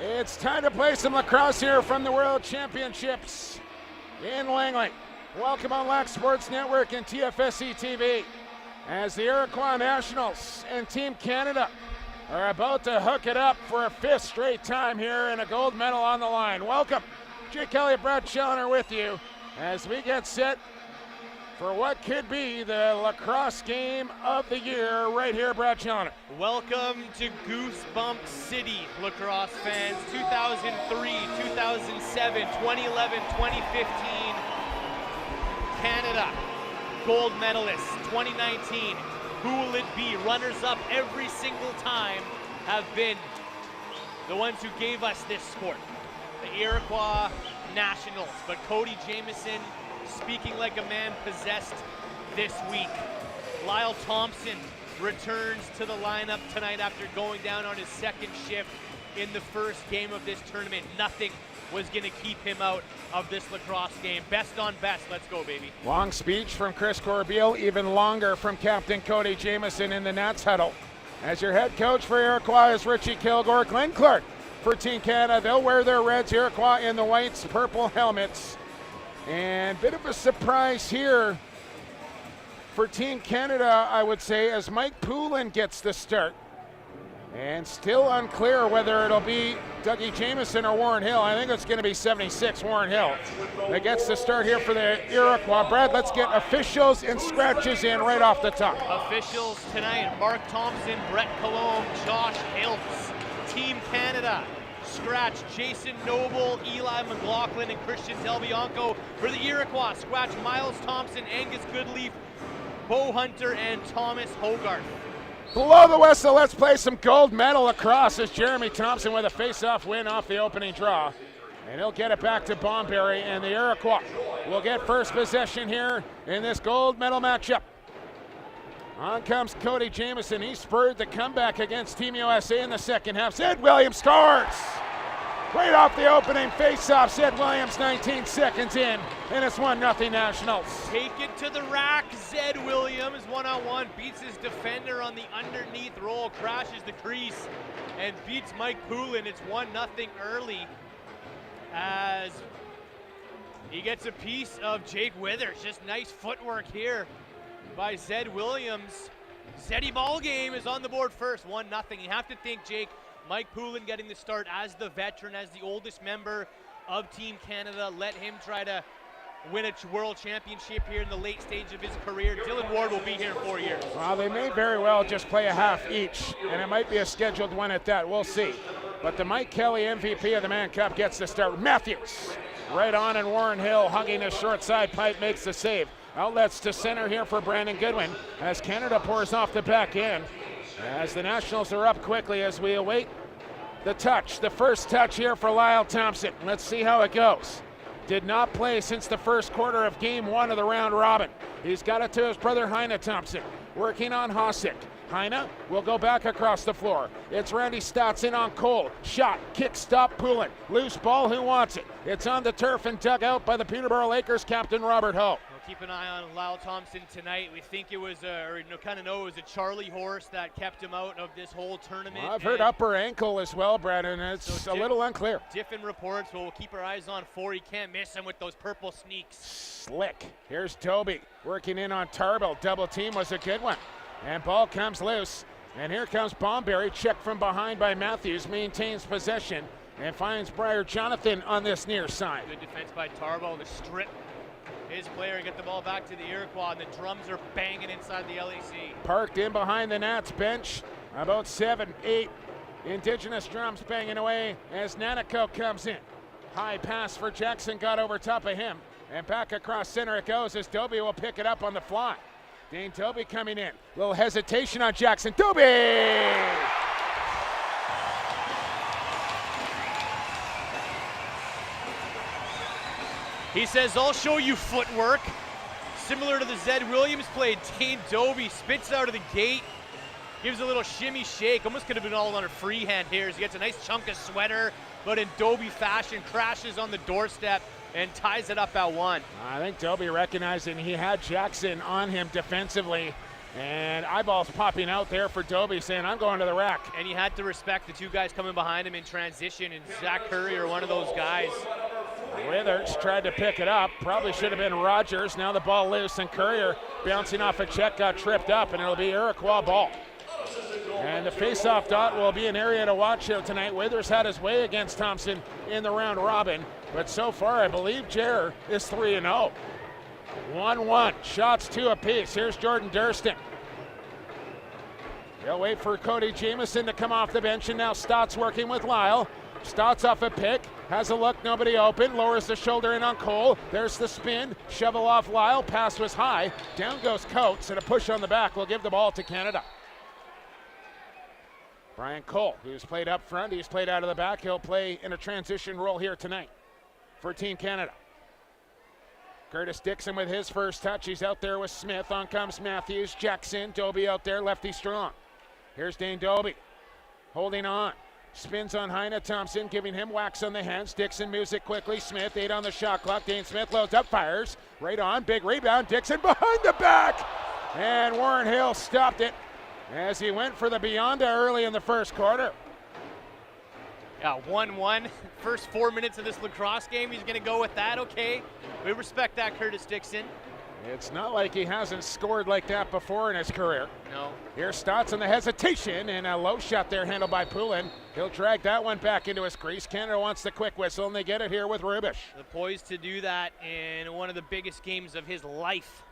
It's time to play some lacrosse here from the World Championships in Langley. Welcome on Lac Sports Network and TFSC TV as the Iroquois Nationals and Team Canada are about to hook it up for a fifth straight time here and a gold medal on the line. Welcome. Jake Elliott, Brad Challoner with you as we get set for what could be the lacrosse game of the year right here, Brad Challoner. Welcome to Goosebump City, lacrosse fans. 2003, 2007, 2011, 2015. Canada, gold medalists. 2019, who will it be? Runners-up every single time have been the ones who gave us this sport, the Iroquois Nationals. But Cody Jamieson, speaking like a man possessed this week. Lyle Thompson returns to the lineup tonight after going down on his second shift in the first game of this tournament. Nothing was going to keep him out of this lacrosse game. Best on best. Let's go, baby. Long speech from Chris Corbeil, even longer from Captain Cody Jamieson in the Nats huddle. As your head coach for Iroquois is Richie Kilgore. Glenn Clark for Team Canada. They'll wear their reds, Iroquois in the whites, purple helmets. And bit of a surprise here for Team Canada, I would say, as Mike Poulin gets the start. And still unclear whether it'll be Dougie Jamieson or Warren Hill. I think it's going to be 76, Warren Hill, that gets the start here for the Iroquois. Brad, let's get officials and scratches in right off the top. Officials tonight, Mark Thompson, Brett Colombe, Josh Hiltz. Team Canada, scratch Jason Noble, Eli McLaughlin, and Christian Del Bianco. For the Iroquois, scratch Miles Thompson, Angus Goodleaf, Bo Hunter, and Thomas Hogarth. Below the whistle, let's play some gold medal lacrosse as Jeremy Thompson with a face-off win off the opening draw. And he'll get it back to Bomberry, and the Iroquois will get first possession here in this gold medal matchup. On comes Cody Jamieson. He spurred the comeback against Team USA in the second half. Zed Williams scores! Right off the opening face-off, Zed Williams 19 seconds in, and it's 1-0 Nationals. Take it to the rack. Zed Williams, one-on-one, beats his defender on the underneath roll, crashes the crease, and beats Mike Poulin. It's 1-0 early as he gets a piece of Jake Withers. Just nice footwork here by Zed Williams. Zeddy ball game is on the board first, 1-0. You have to think, Jake, Mike Poulin getting the start as the veteran, as the oldest member of Team Canada. Let him try to win a world championship here in the late stage of his career. Dylan Ward will be here in 4 years. Well, they may very well just play a half each, and it might be a scheduled one at that. We'll see. But the Mike Kelly MVP of the Mann Cup gets the start. Matthews right on, and Warren Hill hugging his short side pipe makes the save. Outlets to center here for Brandon Goodwin as Canada pours off the back end. As the Nationals are up quickly as we await the touch, the first touch here for Lyle Thompson. Let's see how it goes. Did not play since the first quarter of game one of the round robin. He's got it to his brother Heine Thompson, working on Hosek. Heine will go back across the floor. It's Randy Stotts in on Cole. Shot, kick, stop, Poulin. Loose ball, who wants it? It's on the turf and dug out by the Peterborough Lakers captain Robert Ho. Keep an eye on Lyle Thompson tonight. We think it was, kind of know it was a Charlie horse that kept him out of this whole tournament. Well, I've heard upper ankle as well, Brad, and it's so a little unclear. Different reports, but we'll keep our eyes on for. You can't miss him with those purple sneaks. Slick. Here's Toby working in on Tarbell. Double team was a good one. And ball comes loose. And here comes Bomberry. Check from behind by Matthews. Maintains possession and finds Briar Jonathan on this near side. Good defense by Tarbell to strip his player and get the ball back to the Iroquois, and the drums are banging inside the LAC. Parked in behind the Nats bench, about 7, 8 Indigenous drums banging away as Nanako comes in. High pass for Jackson, got over top of him, and back across center it goes as Dobie will pick it up on the fly. Dane Dobie coming in, little hesitation on Jackson. Dobie! He says, I'll show you footwork. Similar to the Zed Williams play, Dane Dobie spits out of the gate, gives a little shimmy shake, almost could have been all on a freehand here as he gets a nice chunk of sweater, but in Dobie fashion, crashes on the doorstep and ties it up at 1. I think Dobie recognizing he had Jackson on him defensively And eyeballs popping out there for Dobie saying, I'm going to the rack. And you had to respect the two guys coming behind him in transition, and Zach Curry are one of those guys. Withers tried to pick it up. Probably should have been Rogers. Now the ball loose, and Courier bouncing off a check got tripped up, and it'll be Iroquois ball. And the face-off dot will be an area to watch here tonight. Withers had his way against Thompson in the round robin, but so far I believe Jer is 3-0. 1-1, shots 2 apiece. Here's Jordan Durston. He'll wait for Cody Jamieson to come off the bench, and now Stott's working with Lyle. Stott's off a pick, has a look, nobody open, lowers the shoulder in on Cole. There's the spin, shovel off Lyle, pass was high. Down goes Coates, and a push on the back will give the ball to Canada. Brian Cole, who's played up front, he's played out of the back. He'll play in a transition role here tonight for Team Canada. Curtis Dixon with his first touch. He's out there with Smith. On comes Matthews, Jackson, Dobie out there, lefty strong. Here's Dane Dobie, holding on. Spins on Heine Thompson, giving him whacks on the hands. Dixon moves it quickly. Smith, 8 on the shot clock. Dane Smith loads up, fires. Right on, big rebound. Dixon behind the back. And Warren Hill stopped it as he went for the Beyonda early in the first quarter. Yeah, 1-1. First 4 minutes of this lacrosse game, he's going to go with that. Okay, we respect that, Curtis Dixon. It's not like he hasn't scored like that before in his career. No. Here's Stotts on the hesitation, and a low shot there handled by Poulin. He'll drag that one back into his crease. Canada wants the quick whistle, and they get it here with Rubish. The poised to do that in one of the biggest games of his life.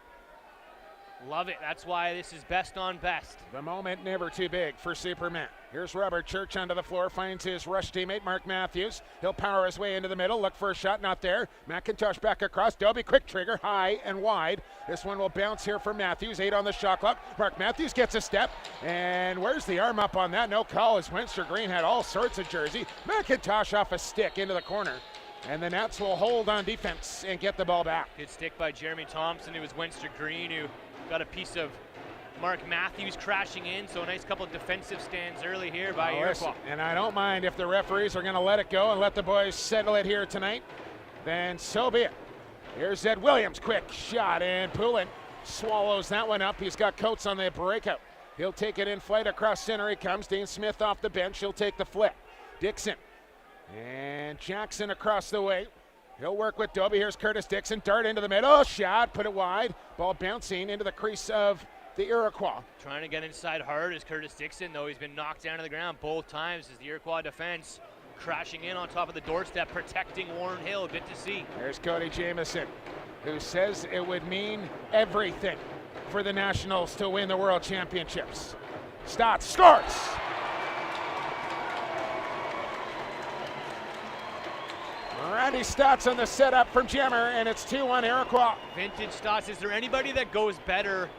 Love it. That's why this is best on best. The moment never too big for Superman. Here's Robert Church onto the floor, finds his rush teammate Mark Matthews. He'll power his way into the middle, look for a shot, not there. McIntosh back across, Dobie quick trigger, high and wide. This one will bounce here for Matthews, 8 on the shot clock. Mark Matthews gets a step, and where's the arm up on that? No call as Winster Green had all sorts of jersey. McIntosh off a stick into the corner. And the Nats will hold on defense and get the ball back. Good stick by Jeremy Thompson. It was Winster Green who got a piece of Mark Matthews crashing in, so a nice couple of defensive stands early here by Iroquois. And I don't mind if the referees are going to let it go and let the boys settle it here tonight, then so be it. Here's Ed Williams, quick shot, and Poulin swallows that one up. He's got Coates on the breakout. He'll take it in flight across center. He comes. Dane Smith off the bench. He'll take the flip. Dixon and Jackson across the way. He'll work with Dobie. Here's Curtis Dixon. Dart into the middle. Shot. Put it wide. Ball bouncing into the crease of the Iroquois. Trying to get inside hard is Curtis Dixon, though he's been knocked down to the ground both times as the Iroquois defense crashing in on top of the doorstep, protecting Warren Hill. Good to see. There's Cody Jamieson, who says it would mean everything for the Nationals to win the World Championships. Stotts scores! Randy Stotts on the setup from Jammer, and it's 2-1 Iroquois. Vintage Stotts. Is there anybody that goes better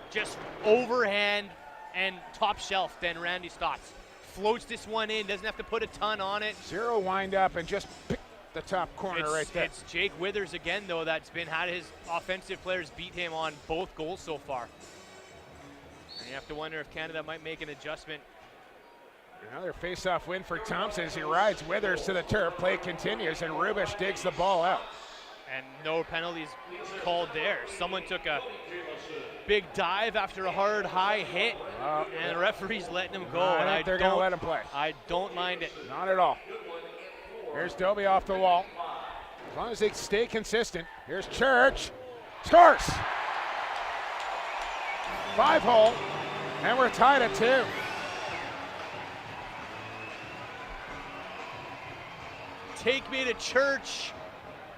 just overhand and top shelf than Randy Stotts? Floats this one in, doesn't have to put a ton on it. Zero wind up and just pick the top corner right there. It's Jake Withers again, though, that's had his offensive players beat him on both goals so far. And you have to wonder if Canada might make an adjustment. Another face-off win for Thompson as he rides Withers to the turf. Play continues, and Rubish digs the ball out. And no penalties called there. Someone took a big dive after a hard, high hit, and the referee's letting him go. I think they're going to let him play. I don't mind it. Not at all. Here's Dobie off the wall. As long as they stay consistent. Here's Church. Scores! 5-hole, and we're tied at 2. Take me to church,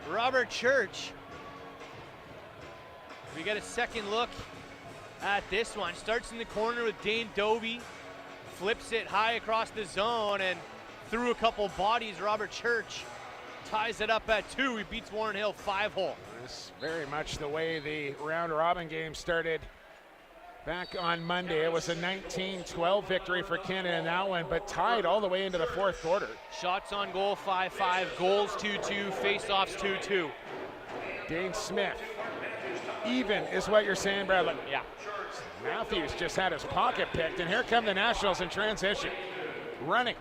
Robert Church. We get a second look at this one. Starts in the corner with Dane Dobie, flips it high across the zone, and through a couple bodies, Robert Church ties it up at 2. He beats Warren Hill 5-hole. This is very much the way the round robin game started back on Monday. It was a 19-12 victory for Canada in that one, but tied all the way into the fourth quarter. Shots on goal 5-5, goals 2-2, face-offs 2-2. Dane Smith, even is what you're saying, Bradley. Yeah. Matthews just had his pocket picked, and here come the Nationals in transition. Running.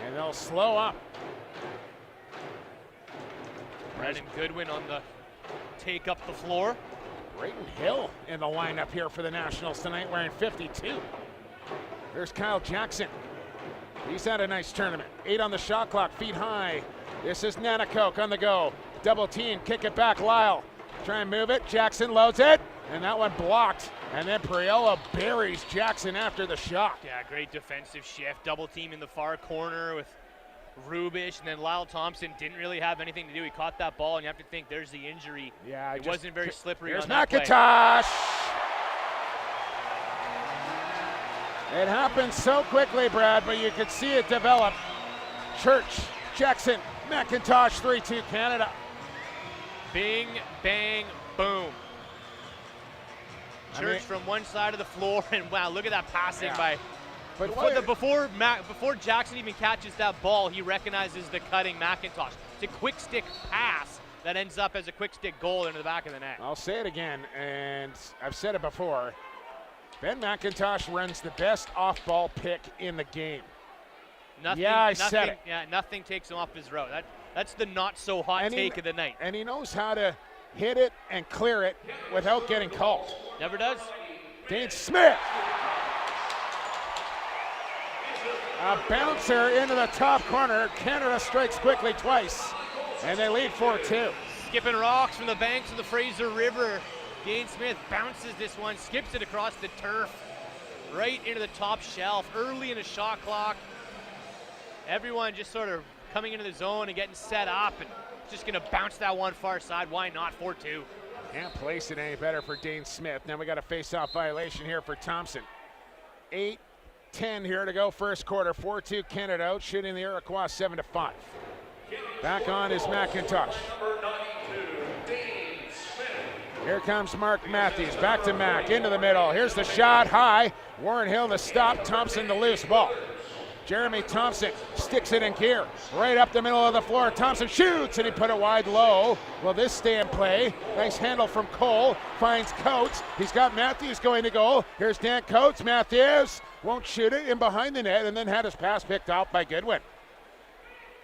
And they'll slow up. Brandon Goodwin on the take up the floor. Brayden Hill in the lineup here for the Nationals tonight, wearing 52. There's Kyle Jackson. He's had a nice tournament. 8 on the shot clock, feet high. This is Nanakoke on the go. Double team, kick it back, Lyle. Try and move it, Jackson loads it, and that one blocked. And then Priolo buries Jackson after the shot. Yeah, great defensive shift. Double team in the far corner with Rubish, and then Lyle Thompson didn't really have anything to do. He caught that ball, and you have to think there's the injury. Yeah, it wasn't very slippery on that play. McIntosh. It happened so quickly, Brad, but you could see it develop. Church, Jackson, McIntosh, 3-2 Canada. Bing, bang, boom. Church from one side of the floor, and wow, look at that passing by. But before Jackson even catches that ball, he recognizes the cutting McIntosh. It's a quick stick pass that ends up as a quick stick goal into the back of the net. I'll say it again, and I've said it before. Ben McIntosh runs the best off-ball pick in the game. I said it. Yeah, nothing takes him off his route. That's the not-so-hot take of the night. And he knows how to hit it and clear it without getting called. Never does. Dane Smith. A bouncer into the top corner. Canada strikes quickly twice, and they lead 4-2. Skipping rocks from the banks of the Fraser River. Dane Smith bounces this one, skips it across the turf, right into the top shelf, early in the shot clock. Everyone just sort of coming into the zone and getting set up, and just going to bounce that one far side. Why not? 4-2. Can't place it any better for Dane Smith. Now we got a face-off violation here for Thompson. 8:10 here to go, first quarter. 4-2 Canada out, shooting the Iroquois 7-5. Back on is McIntosh. Here comes Mark Matthews, back to Mac, into the middle. Here's the shot, high. Warren Hill to stop, Thompson the loose ball. Jeremy Thompson sticks it in gear, right up the middle of the floor. Thompson shoots, and he put it wide low. Will this stay in play? Nice handle from Cole, finds Coates. He's got Matthews going to goal. Here's Dan Coates, Matthews won't shoot it in behind the net, and then had his pass picked off by Goodwin.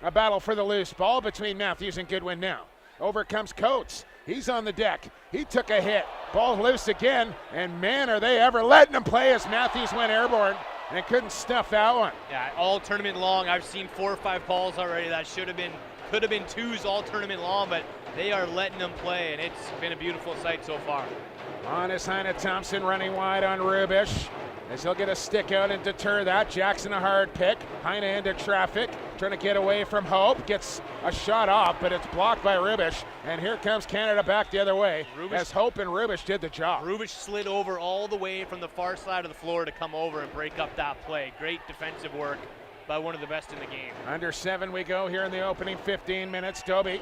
A battle for the loose ball between Matthews and Goodwin now. Over comes Coates. He's on the deck. He took a hit. Ball loose again, and man, are they ever letting him play as Matthews went airborne and couldn't stuff that one. Yeah, all tournament long, I've seen 4 or 5 calls already that could have been 2s all tournament long, but they are letting them play, and it's been a beautiful sight so far. On is Heine Thompson running wide on Rubish, as he'll get a stick out and deter that. Jackson a hard pick. Heine into traffic, trying to get away from Hope. Gets a shot off, but it's blocked by Rubish. And here comes Canada back the other way, as Hope and Rubish did the job. Rubish slid over all the way from the far side of the floor to come over and break up that play. Great defensive work by one of the best in the game. Under 7 we go here in the opening 15 minutes. Dobie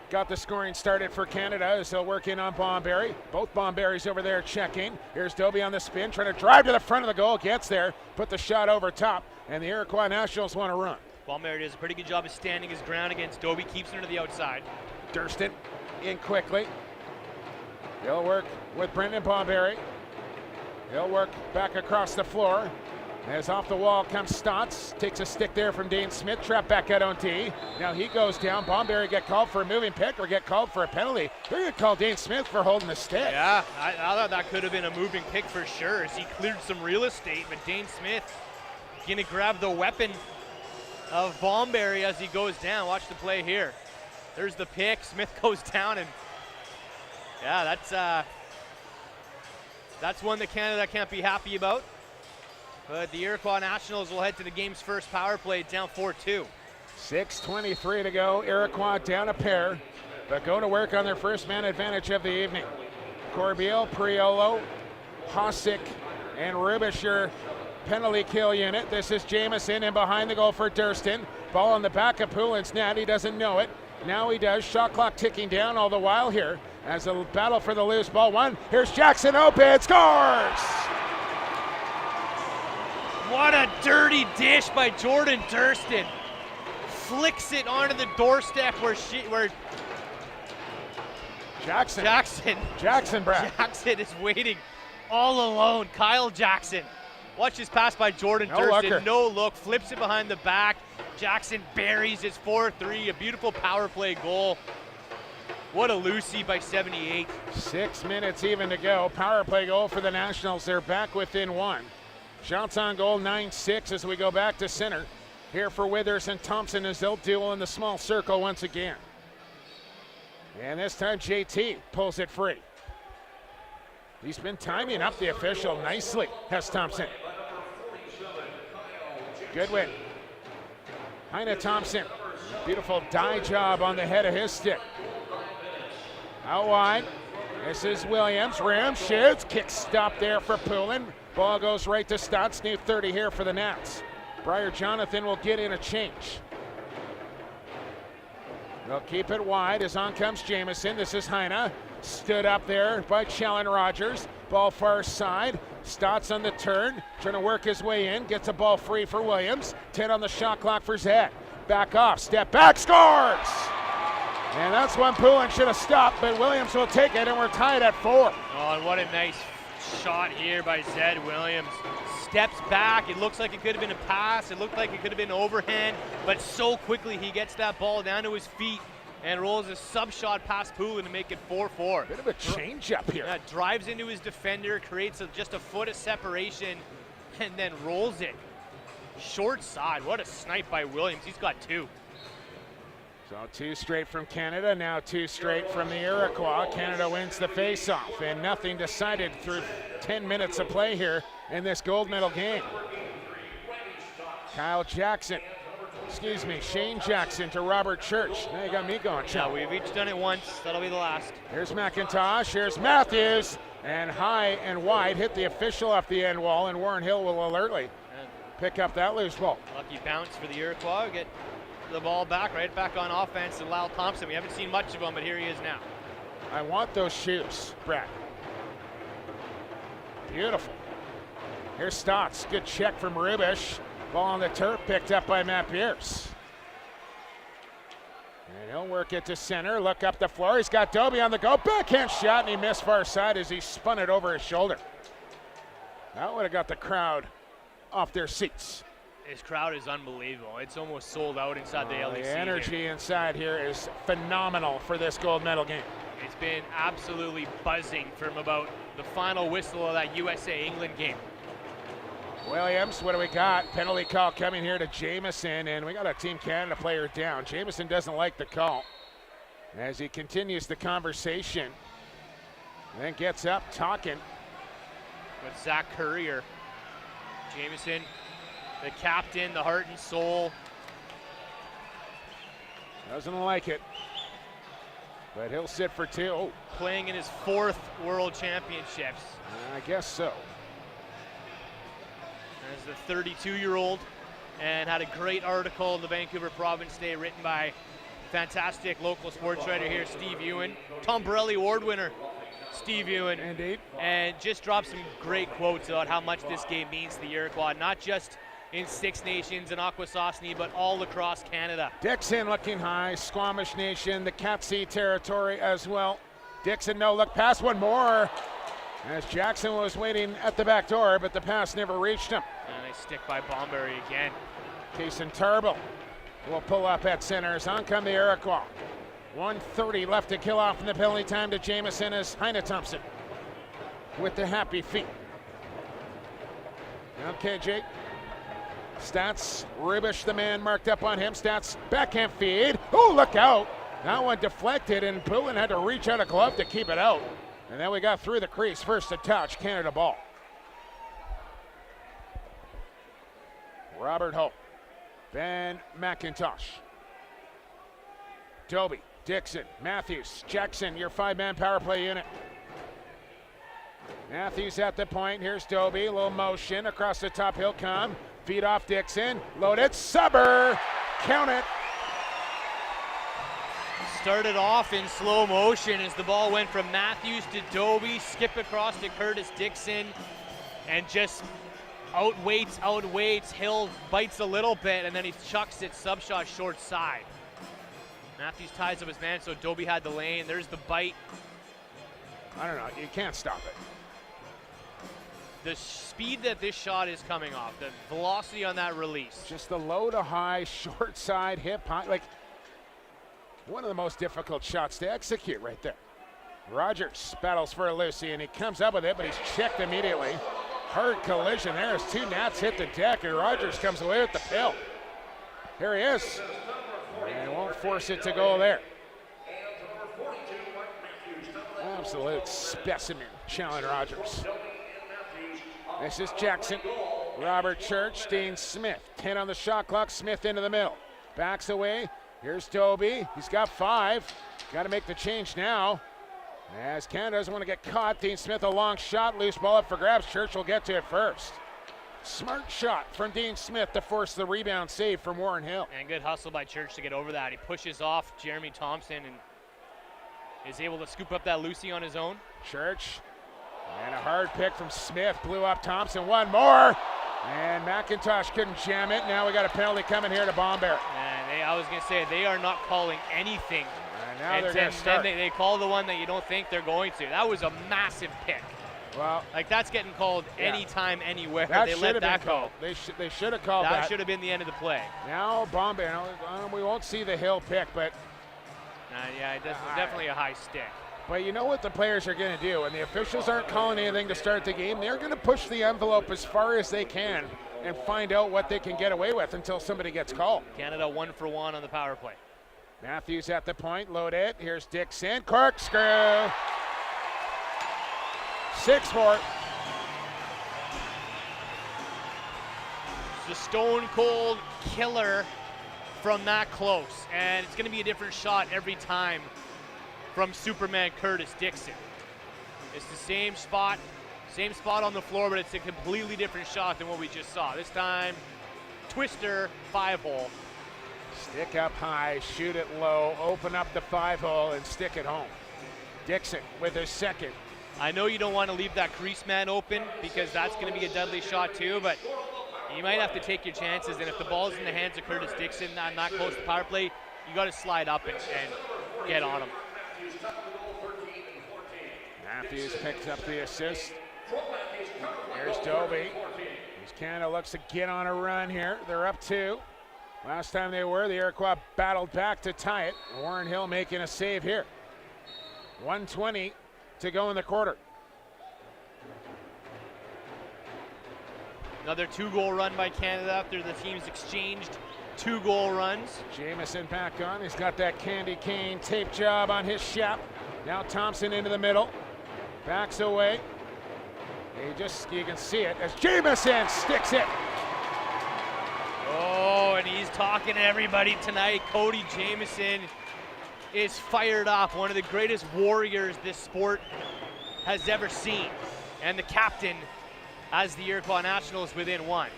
got the scoring started for Canada as they'll work in on Bomberry. Both Bomberries over there checking. Here's Dobie on the spin, trying to drive to the front of the goal. Gets there, put the shot over top, and the Iroquois Nationals want to run. Bomberry does a pretty good job of standing his ground against Dobie, keeps him to the outside. Durston in quickly. He'll work with Brendan Bomberry. He'll work back across the floor. As off the wall comes Stotts, takes a stick there from Dane Smith, trapped back out on D. Now he goes down. Bomberry get called for a moving pick or get called for a penalty. They're going to call Dane Smith for holding the stick. Yeah, I thought that could have been a moving pick for sure as he cleared some real estate, but Dane Smith going to grab the weapon of Bomberry as he goes down. Watch the play here. There's the pick. Smith goes down, and yeah, that's one that Canada can't be happy about. But the Iroquois Nationals will head to the game's first power play, down 4-2. 6:23 to go. Iroquois down a pair, but go to work on their first man advantage of the evening. Corbeil, Priolo, Hosick, and Rubish, your penalty kill unit. This is Jamieson in behind the goal for Durston. Ball in the back of Poulin's net. He doesn't know it. Now he does. Shot clock ticking down all the while here as a battle for the loose ball. One. Here's Jackson open. Scores! What a dirty dish by Jordan Durston. Flicks it onto the doorstep where Jackson, Brad. Jackson is waiting all alone. Kyle Jackson. Watch this pass by Jordan Durston. No look, flips it behind the back. Jackson buries his 4-3, a beautiful power play goal. What a Lucy by 78. 6 minutes even to go. Power play goal for the Nationals. They're back within one. Shots on goal 9-6 as we go back to center. Here for Withers and Thompson as they'll duel in the small circle once again. And this time JT pulls it free. He's been timing up the official nicely, has Thompson. Goodwin. Heine Thompson. Beautiful die job on the head of his stick. Out wide. This is Williams. Rim shoots. Kick stop there for Poulin. Ball goes right to Stotts. New 30 here for the Nats. Briar Jonathan will get in a change. They'll keep it wide as on comes Jamieson. This is Heine. Stood up there by Challen Rogers. Ball far side. Stotts on the turn. Trying to work his way in. Gets a ball free for Williams. 10 on the shot clock for Zed. Back off. Step back. Scores! And that's when Poulin should have stopped, but Williams will take it, and we're tied at 4. Oh, and what a nice shot here by Zed Williams. Steps back. It looks like it could have been a pass. It looked like it could have been overhand, but so quickly he gets that ball down to his feet and rolls a sub shot past Poulin to make it 4-4. Bit of a change up here. Yeah, drives into his defender, creates just a foot of separation, and then rolls it. Short side. What a snipe by Williams. He's got 2. So 2 straight from Canada, now 2 straight from the Iroquois. Canada wins the face-off, and nothing decided through 10 minutes of play here in this gold medal game. Shane Jackson to Robert Church. Now you got me going, Yeah, we've each done it once. That'll be the last. Here's McIntosh, here's Matthews, and high and wide, hit the official off the end wall, and Warren Hill will alertly pick up that loose ball. Lucky bounce for the Iroquois. Get the ball right back on offense to Lyle Thompson. We haven't seen much of him, but here he is now. I want those shoes, Brad. Beautiful. Here's Stotts. Good check from Rubish. Ball on the turf, picked up by Matt Pierce. And he'll work it to center. Look up the floor. He's got Dobie on the go. Backhand shot, and he missed far side as he spun it over his shoulder. That would have got the crowd off their seats. This crowd is unbelievable. It's almost sold out inside the LEC. The energy inside here is phenomenal for this gold medal game. It's been absolutely buzzing from about the final whistle of that USA-England game. Williams, what do we got? Penalty call coming here to Jamieson, and we got a Team Canada player down. Jamieson doesn't like the call as he continues the conversation. Then gets up talking. With Zach Currier. Jamieson, the captain, the heart and soul. Doesn't like it, but he'll sit for 2. Oh. Playing in his 4th World Championships. I guess so. As the 32-year-old, and had a great article in the Vancouver Province Day written by fantastic local sports writer here, Steve Ewan. Tom Borelli Award winner, Steve Ewan. Indeed. And just dropped some great quotes about how much this game means to the Iroquois, not just in Six Nations and Akwesasne, but all across Canada. Dixon looking high, Squamish Nation, the Catsie territory as well. Dixon, no look pass, one more. As Jackson was waiting at the back door, but the pass never reached him. And they stick by Bomberry again. Kaysen Tarbell will pull up at center. As on come the Iroquois. 1:30 left to kill off in the penalty time to Jamieson as Heine Thompson with the happy feet. Okay, Jake. Stats, Rubish, the man marked up on him. Stats, backhand feed. Oh, look out. That one deflected, and Poulin had to reach out a glove to keep it out. And then we got through the crease. First to touch, Canada ball. Robert Hope. Ben McIntosh. Dobie, Dixon, Matthews, Jackson, your 5-man power play unit. Matthews at the point. Here's Dobie. A little motion across the top. He'll come. Feed off Dixon. Loaded. Subber. Count it. Started off in slow motion as the ball went from Matthews to Dobie, skip across to Curtis Dixon, and just outweights. Hill bites a little bit, and then he chucks it sub shot short side. Matthews ties up his man, so Dobie had the lane. There's the bite. I don't know. You can't stop it. The speed that this shot is coming off, the velocity on that release. Just the low to high, short side, hip high. Like, One of the most difficult shots to execute right there. Rogers battles for Lucy, and he comes up with it, but he's checked immediately. Hard collision there as two Nats hit the deck, and Rogers comes away with the pill. Here he is. And won't force it to go there. Absolute specimen, Challen Rogers. This is Jackson. Robert Church, Dean Smith. 10 on the shot clock, Smith into the middle. Backs away, here's Doby. He's got 5. Got to make the change now. As Canada doesn't want to get caught, Dean Smith a long shot, loose ball up for grabs. Church will get to it first. Smart shot from Dean Smith to force the rebound save from Warren Hill. And good hustle by Church to get over that. He pushes off Jeremy Thompson and is able to scoop up that Lucy on his own. Church, and a hard pick from Smith, blew up Thompson, one more, and McIntosh couldn't jam it. Now we got a penalty coming here to Bombear. And I was going to say, they are not calling anything. And now they're going to start. They call the one that you don't think they're going to. That was a massive pick. Well, like that's getting called anytime, anywhere. That they let that go. They should have called that. That should have been the end of the play. Now Bombear, we won't see the Hill pick, but yeah, this is definitely a high stick. But you know what the players are going to do, and the officials aren't calling anything to start the game. They're going to push the envelope as far as they can and find out what they can get away with until somebody gets called. Canada 1 for 1 on the power play. Matthews at the point, load it. Here's Dixon, corkscrew. 6-4. It's a stone cold killer from that close, and it's going to be a different shot every time from Superman Curtis Dixon. It's the same spot on the floor, but it's a completely different shot than what we just saw. This time, twister, 5-hole. Stick up high, shoot it low, open up the 5-hole, and stick it home. Dixon with his second. I know you don't want to leave that crease man open because that's going to be a deadly shot too, but you might have to take your chances, and if the ball's in the hands of Curtis Dixon, not close to power play, you got to slide up and get on him. Matthews picks up the assist. Here's Doby. Canada looks to get on a run here. They're up 2. Last time they were, the Iroquois battled back to tie it. Warren Hill making a save here. 1:20 to go in the quarter. Another 2-goal run by Canada after the teams exchanged 2-goal runs. Jamison back on. He's got that candy cane tape job on his shop. Now Thompson into the middle. Backs away. You can see it as Jamison sticks it. Oh, and he's talking to everybody tonight. Cody Jamison is fired up. One of the greatest warriors this sport has ever seen. And the captain as the Iroquois Nationals within 1.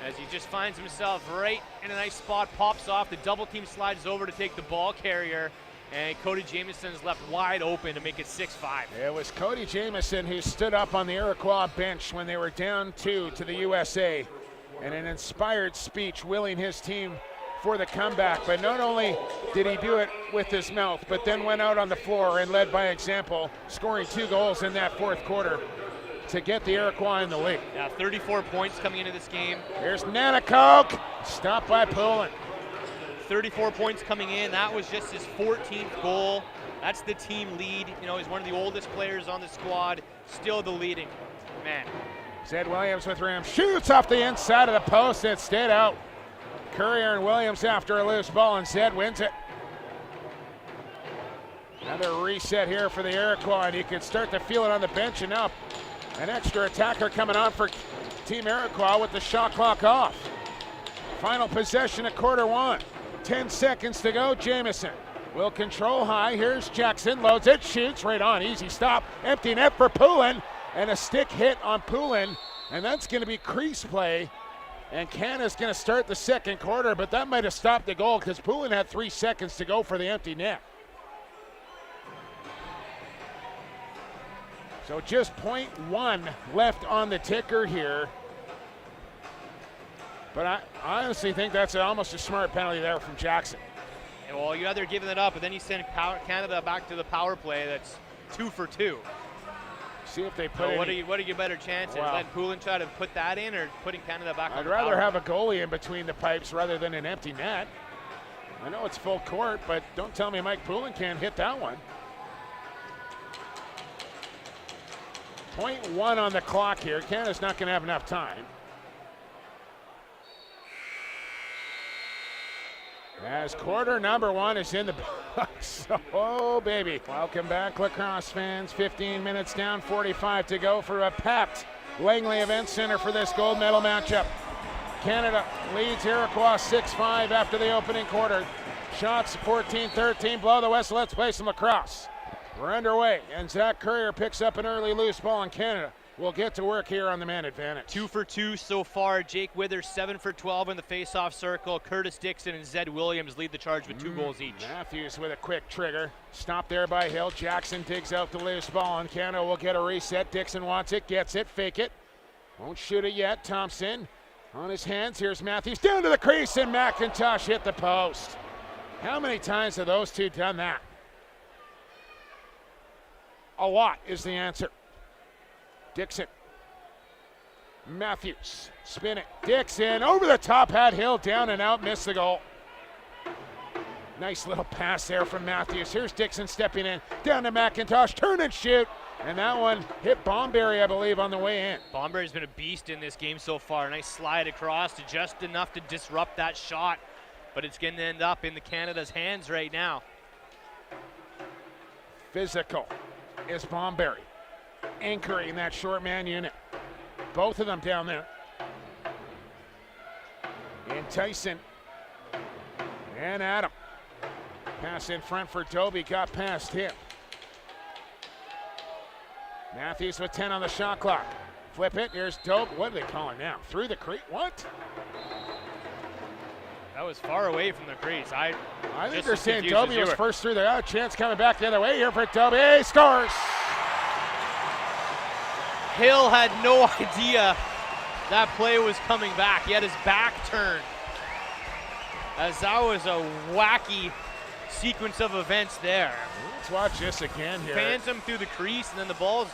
As he just finds himself right in a nice spot, pops off, the double team slides over to take the ball carrier, and Cody Jamison's left wide open to make it 6-5. It was Cody Jamison who stood up on the Iroquois bench when they were down 2 to the USA, and an inspired speech willing his team for the comeback. But not only did he do it with his mouth, but then went out on the floor and led by example, scoring 2 goals in that 4th quarter to get the Iroquois in the lead. Yeah, 34 points coming into this game. Here's Nanacoke, stopped by Poulin. 34 points coming in. That was just his 14th goal. That's the team lead. You know, he's one of the oldest players on the squad, still the leading man. Zed Williams with Ram, shoots off the inside of the post, it stayed out. Courier and Williams after a loose ball, and Zed wins it. Another reset here for the Iroquois, and you can start to feel it on the bench, and now an extra attacker coming on for Team Iroquois with the shot clock off. Final possession of quarter 1. 10 seconds to go. Jamison will control high. Here's Jackson, loads it, shoots right on. Easy stop. Empty net for Poulin, and a stick hit on Poulin, and that's going to be crease play. And Canada's going to start the 2nd quarter, but that might have stopped the goal because Poulin had 3 seconds to go for the empty net. So just 0.1 left on the ticker here. But I honestly think that's almost a smart penalty there from Jackson. Yeah, well, you either giving it up, but then you send Canada back to the power play. That's 2 for 2. See if they put it. What are your better chances? Wow. Letting Poulin try to put that in, or putting Canada back on I'd the rather power? have a goalie in between the pipes rather than an empty net. I know it's full court, but don't tell me Mike Poulin can't hit that one. 0.1 on the clock here. Canada's not going to have enough time. As quarter number 1 is in the box. Oh, baby. Welcome back, Lacrosse fans. 15 minutes down, 45 to go for a packed Langley Event Center for this gold medal matchup. Canada leads Iroquois 6-5 after the opening quarter. Shots 14-13, blow the whistle. Let's play some lacrosse. We're underway, and Zach Currier picks up an early loose ball, and Canada will get to work here on the man advantage. 2 for 2 so far. Jake Withers 7 for 12 in the face-off circle. Curtis Dixon and Zed Williams lead the charge with 2 goals each. Matthews with a quick trigger. Stopped there by Hill. Jackson digs out the loose ball, and Canada will get a reset. Dixon wants it, gets it, fake it. Won't shoot it yet. Thompson on his hands. Here's Matthews down to the crease, and McIntosh hit the post. How many times have those two done that? A lot is the answer. Dixon. Matthews. Spin it. Dixon over the top, had Hill down and out, missed the goal. Nice little pass there from Matthews. Here's Dixon stepping in. Down to McIntosh. Turn and shoot. And that one hit Bomberry, I believe, on the way in. Bomberry's been a beast in this game so far. Nice slide across to just enough to disrupt that shot. But it's going to end up in the Canada's hands right now. Physical is Bomberry, anchoring that short man unit. Both of them down there. And Tyson and Adam. Pass in front for Dobie, got past him. Matthews with 10 on the shot clock. Flip it, here's Dope. What are they calling now? Through the crease, what? That was far away from the crease. I think they're saying Dobie was first through there. Chance coming back the other way here for Dobie. He scores! Hill had no idea that play was coming back. He had his back turned. As that was a wacky sequence of events there. Let's watch this again here. Fans him through the crease, and then the ball's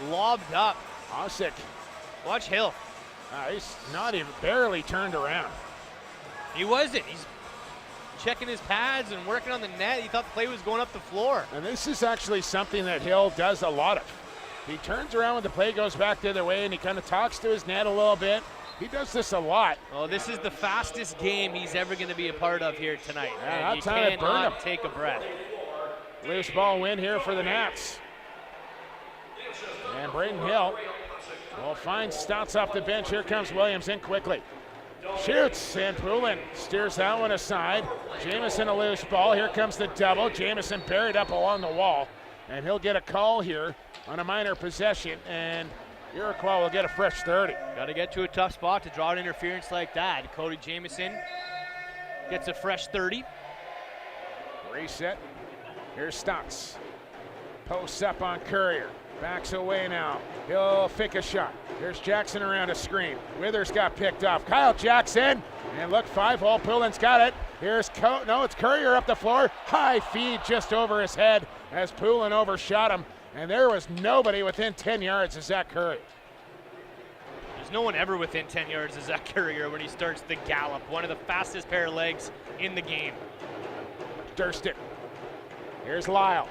lobbed up. Osick. Watch Hill. He's not even barely turned around. He wasn't. He's checking his pads and working on the net. He thought the play was going up the floor. And this is actually something that Hill does a lot of. He turns around when the play goes back the other way, and he kind of talks to his net a little bit. He does this a lot. Well, this is the fastest game he's ever going to be a part of here tonight. Yeah, you cannot take a breath. Loose ball win here for the Nats. And Braden Hill will find Stotts off the bench. Here comes Williams in quickly. Shoots, and Poulin steers that one aside. Jamieson a loose ball. Here comes the double. Jamieson buried up along the wall. And he'll get a call here on a minor possession. And Iroquois will get a fresh 30. Got to get to a tough spot to draw an interference like that. Cody Jamieson gets a fresh 30. Reset. Here's Stotts. Posts up on Currier. Backs away now. He'll fake a shot. Here's Jackson around a screen. Withers got picked off. Kyle Jackson. And look, 5-hole. Poulin's got it. Here's it's Currier up the floor. High feed just over his head as Poulin overshot him. And there was nobody within 10 yards of Zach Currier. There's no one ever within 10 yards of Zach Currier when he starts the gallop. One of the fastest pair of legs in the game. Durston. Here's Lyle.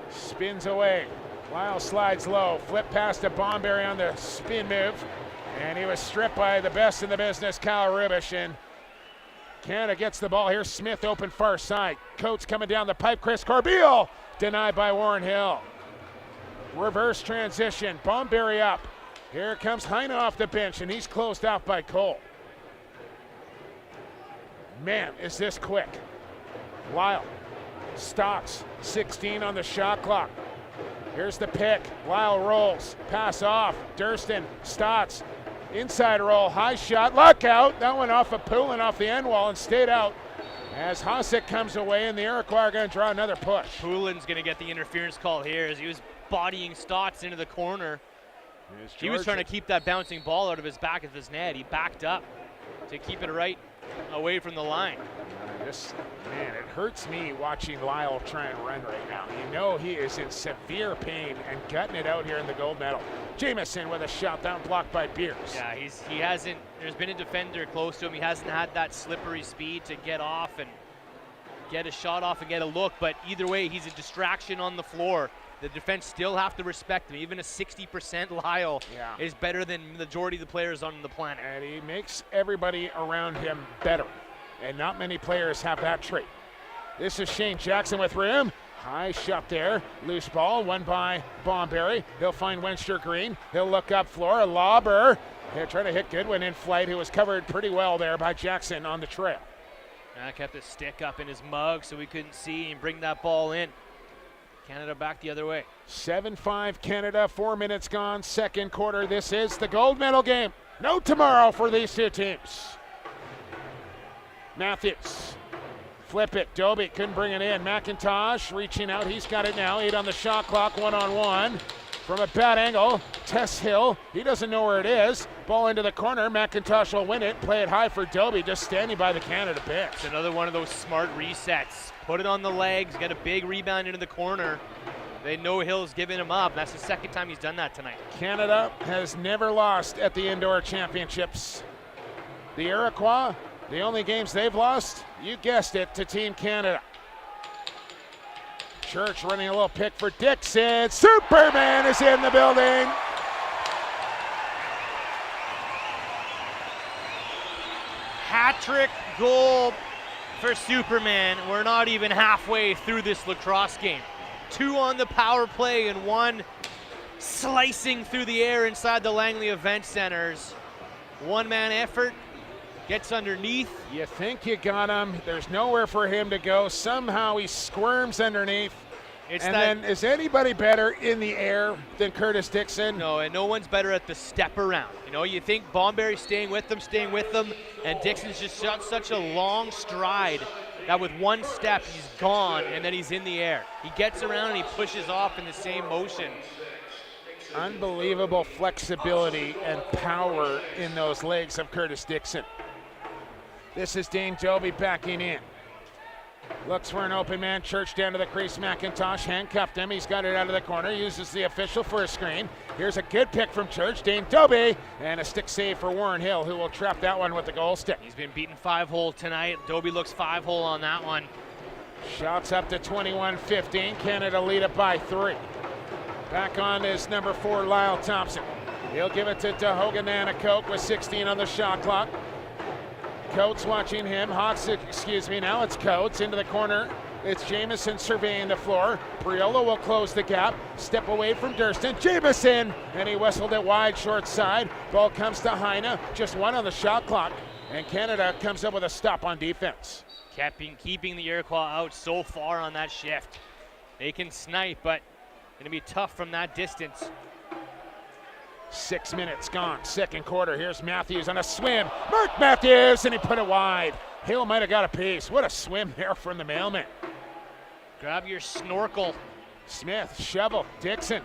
Spins away. Lyle slides low. Flip past to Bomberry on the spin move. And he was stripped by the best in the business, Kyle Rubish. And Canada gets the ball here. Smith open far side. Coates coming down the pipe. Chris Corbeil denied by Warren Hill. Reverse transition. Bomberry up. Here comes Heine off the bench, and he's closed out by Cole. Man, is this quick. Lyle. Stotts, 16 on the shot clock. Here's the pick. Lyle rolls. Pass off. Durston. Stotts. Inside roll. High shot. Look out. That went off of Poulin off the end wall and stayed out. As Hosick comes away, and the Iroquois are going to draw another push. Poulin's going to get the interference call here as he was bodying Stotts into the corner. He was trying to keep that bouncing ball out of his back of his net. He backed up. to keep it right away from the line. Man, it hurts me watching Lyle try and run right now. You know he is in severe pain and gutting it out here in the gold medal. Jamieson with a shot down, blocked by Beers. Yeah, he hasn't, there's been a defender close to him. He hasn't had that slippery speed to get off and get a shot off and get a look, but either way, he's a distraction on the floor. The defense still have to respect him. Even a 60% Lyle is better than the majority of the players on the planet. And he makes everybody around him better. And not many players have that trait. This is Shane Jackson with room. High shot there. Loose ball, won by Bomberry. He'll find Wenster Green. He'll look up floor. A lobber. He'll try to hit Goodwin in flight, who was covered pretty well there by Jackson on the trail. Kept his stick up in his mug so we couldn't see and bring that ball in. Canada back the other way. 7-5 Canada, 4 minutes gone, second quarter. This is the gold medal game. No tomorrow for these two teams. Matthews, flip it, Doby couldn't bring it in. McIntosh reaching out, he's got it now. 8 on the shot clock, 1-on-1. From a bad angle, Tess Hill, he doesn't know where it is. Ball into the corner, McIntosh will win it. Play it high for Doby, just standing by the Canada bench. It's another one of those smart resets. Put it on the legs, get a big rebound into the corner. They know Hill's giving him up. That's the second time he's done that tonight. Canada has never lost at the indoor championships. The Iroquois, the only games they've lost, you guessed it, to Team Canada. Church running a little pick for Dixon. Superman is in the building. Hat-trick goal for Superman. We're not even halfway through this lacrosse game. 2 on the power play and 1 slicing through the air inside the Langley Event Centers. One-man effort. Gets underneath. You think you got him. There's nowhere for him to go. Somehow he squirms underneath. Then is anybody better in the air than Curtis Dixon? No, and no one's better at the step around. You know, you think Bomberry's staying with them, and Dixon's just shot such a long stride that with one step he's gone, and then he's in the air. He gets around and he pushes off in the same motion. Unbelievable flexibility and power in those legs of Curtis Dixon. This is Dane Doby backing in. Looks for an open man. Church down to the crease. McIntosh handcuffed him. He's got it out of the corner. Uses the official for a screen. Here's a good pick from Church. Dane Doby. And a stick save for Warren Hill, who will trap that one with the goal stick. He's been beaten 5-hole tonight. Doby looks 5-hole on that one. Shots up to 21-15. Canada lead it by 3. Back on is number 4, Lyle Thompson. He'll give it to Haudenosaunee with 16 on the shot clock. Coates watching him. Hawks, now it's Coates into the corner. It's Jamieson surveying the floor. Priola will close the gap. Step away from Durston. Jamieson! And he whistled it wide, short side. Ball comes to Heine. Just 1 on the shot clock. And Canada comes up with a stop on defense. Keeping the Iroquois out so far on that shift. They can snipe, but going to be tough from that distance. 6 minutes gone, second quarter. Here's Matthews on a swim. Mark Matthews, and he put it wide. Hill might have got a piece. What a swim there from the mailman. Grab your snorkel. Smith, shovel, Dixon.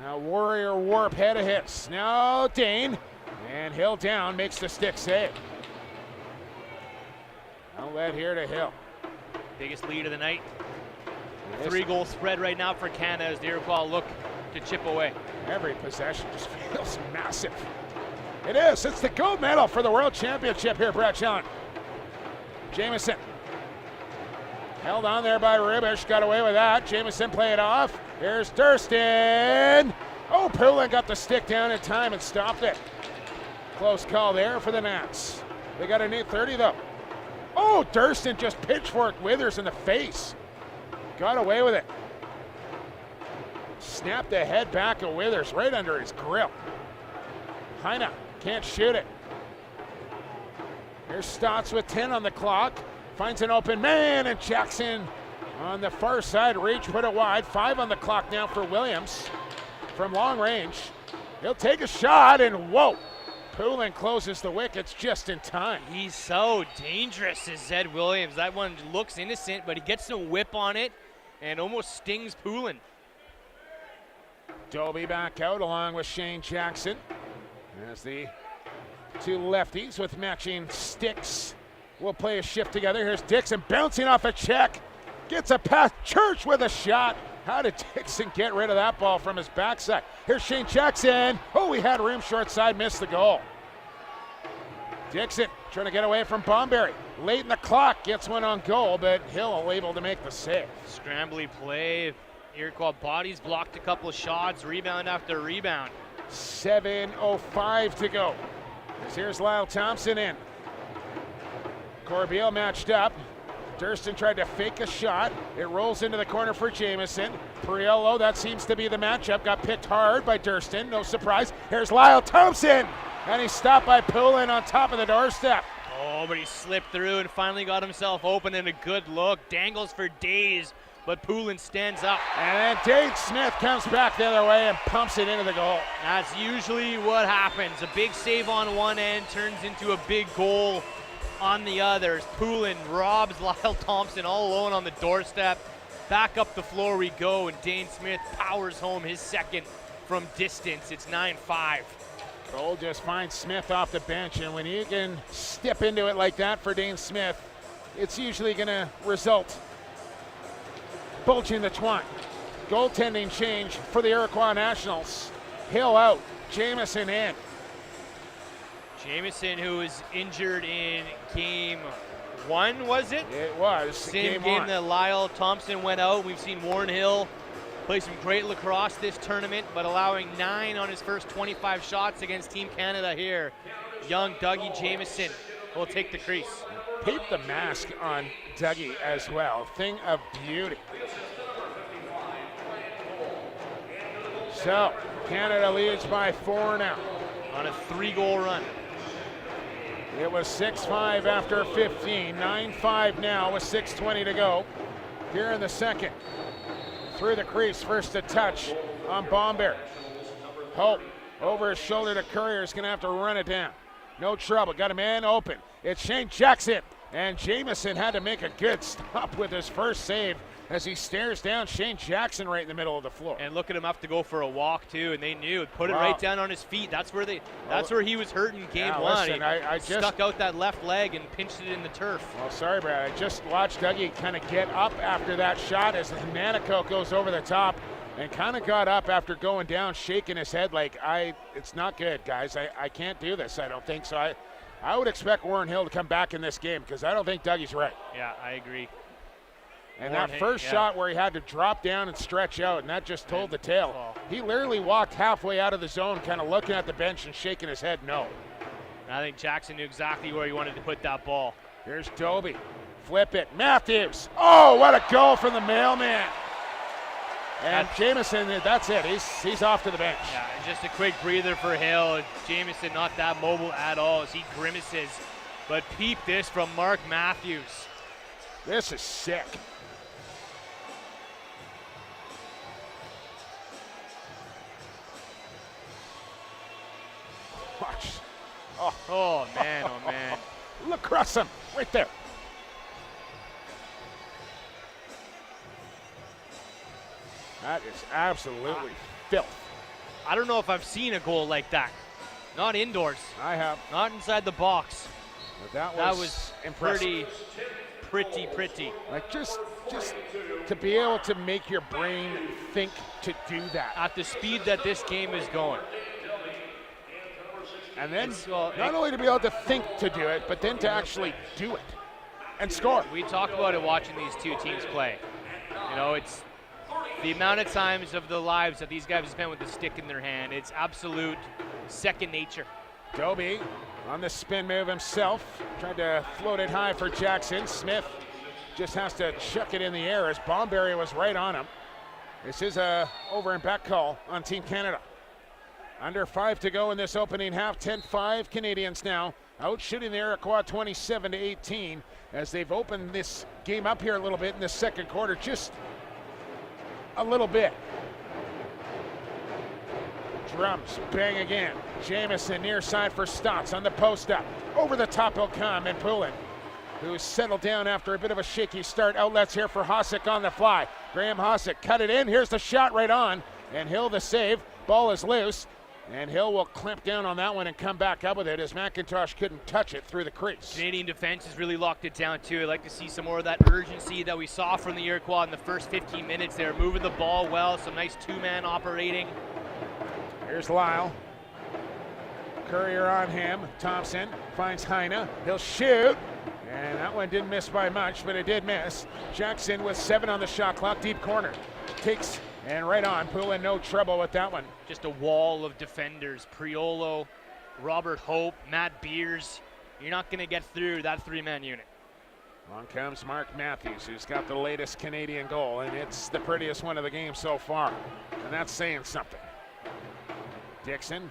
Now Warrior Warp head of hits. Now Dane, and Hill down, makes the stick save. Outlet here to Hill. Biggest lead of the night. 3-goal spread right now for Canada as the Iroquois look to chip away. Every possession just feels massive. It is. It's the gold medal for the World Championship here, Brett John. Jamieson. Held on there by Rubish. Got away with that. Jamieson play it off. Here's Durston. Oh, Poulin got the stick down in time and stopped it. Close call there for the Nats. They got a new 30 though. Oh, Durston just pitchforked Withers in the face. Got away with it. Snapped the head back of Withers right under his grill. Heine can't shoot it. Here's Stotts with 10 on the clock. Finds an open man, and Jackson on the far side reach, put it wide. 5 on the clock now for Williams from long range. He'll take a shot, and whoa. Poulin closes the wickets just in time. He's so dangerous, is Zed Williams. That one looks innocent, but he gets a whip on it and almost stings Poulin. Doby back out along with Shane Jackson as the Two lefties with matching sticks will play a shift together. Here's Dixon bouncing off a check. Gets a pass. Church with a shot. How did Dixon get rid of that ball from his backside? Here's Shane Jackson. Oh, he had room short side, missed the goal. Dixon trying to get away from Bomberry. Late in the clock, gets one on goal, but Hill able to make the save. Scrambly play. Iroquois bodies blocked a couple of shots, rebound after rebound. 7:05 to go. Here's Lyle Thompson in. Corbeil matched up. Durston tried to fake a shot. It rolls into the corner for Jamieson. Priello, that seems to be the matchup. Got picked hard by Durston, no surprise. Here's Lyle Thompson, and he's stopped by Poulin on top of the doorstep. Oh, but he slipped through and finally got himself open and a good look. Dangles for days, but Poulin stands up. And then Dane Smith comes back the other way and pumps it into the goal. That's usually what happens. A big save on one end turns into a big goal on the others. Poulin robs Lyle Thompson all alone on the doorstep. Back up the floor we go, and Dane Smith powers home his second from distance. It's 9-5. Cole just finds Smith off the bench, and when you can step into it like that for Dane Smith, it's usually going to result bulging the twine. Goaltending change for the Iroquois Nationals. Hill out, Jamieson in. Jamieson, who was injured in game 1, was it? It was. Same game that Lyle Thompson went out. We've seen Warren Hill play some great lacrosse this tournament, but allowing 9 on his first 25 shots against Team Canada here. Young Dougie Jamieson will take the crease. Peep the mask on Dougie as well. Thing of beauty. So, Canada leads by 4 now. On a 3-goal run. It was 6-5 after 15, 9-5 now with 6:20 to go. Here in the second. Through the crease, first a touch on Bomberry. Hope over his shoulder to Courier is going to have to run it down. No trouble, got a man open. It's Shane Jackson, and Jamieson had to make a good stop with his first save as he stares down Shane Jackson right in the middle of the floor. And look at him have to go for a walk too, and they knew. Put it right down on his feet. That's where he was hurt in game 1. Listen, I just stuck out that left leg and pinched it in the turf. Well, sorry, Brad. I just watched Dougie kind of get up after that shot as Nanico goes over the top, and kind of got up after going down, shaking his head like, it's not good, guys. I can't do this, I don't think. So I would expect Warren Hill to come back in this game because I don't think Dougie's right. Yeah, I agree. And that first shot where he had to drop down and stretch out, and that just told the tale. He literally walked halfway out of the zone, kind of looking at the bench and shaking his head no. I think Jackson knew exactly where he wanted to put that ball. Here's Doby. Flip it. Matthews. Oh, what a goal from the mailman. And Jamieson, that's it. He's off to the bench. Yeah, just a quick breather for Hill. Jamieson not that mobile at all as he grimaces. But peep this from Mark Matthews. This is sick. Watch. Oh man, oh man. Lacrosse him right there. That is absolutely filth. I don't know if I've seen a goal like that. Not indoors. I have. Not inside the box. But that was pretty. Like just to be able to make your brain think to do that. At the speed that this game is going. And then not only to be able to think to do it, but then to actually do it and score. We talk about it watching these two teams play. You know, it's the amount of times of the lives that these guys have spent with the stick in their hand. It's absolute second nature. Doby on the spin move himself. Tried to float it high for Jackson. Smith just has to chuck it in the air as Bomberry was right on him. This is a over and back call on Team Canada. Under 5 to go in this opening half. 10-5 Canadians now. Out shooting the Iroquois 27-18 as they've opened this game up here a little bit in the second quarter. Just a little bit. Drums, bang again. Jamieson near side for Stotts on the post up. Over the top he'll come, and Poulin, who's settled down after a bit of a shaky start. Outlets here for Hossack on the fly. Graham Hossack cut it in. Here's the shot right on, and Hill the save. Ball is loose. And Hill will clamp down on that one and come back up with it as McIntosh couldn't touch it through the crease. Canadian defense has really locked it down too. I'd like to see some more of that urgency that we saw from the Iroquois in the first 15 minutes there. Moving the ball well, some nice two-man operating. Here's Lyle. Courier on him. Thompson finds Heine. He'll shoot. And that one didn't miss by much, but it did miss. Jackson with 7 on the shot clock, deep corner. Takes and right on. Poulin, no trouble with that one. Just a wall of defenders. Priolo, Robert Hope, Matt Beers. You're not going to get through that 3-man unit. On comes Mark Matthews, who's got the latest Canadian goal, and it's the prettiest one of the game so far. And that's saying something. Dixon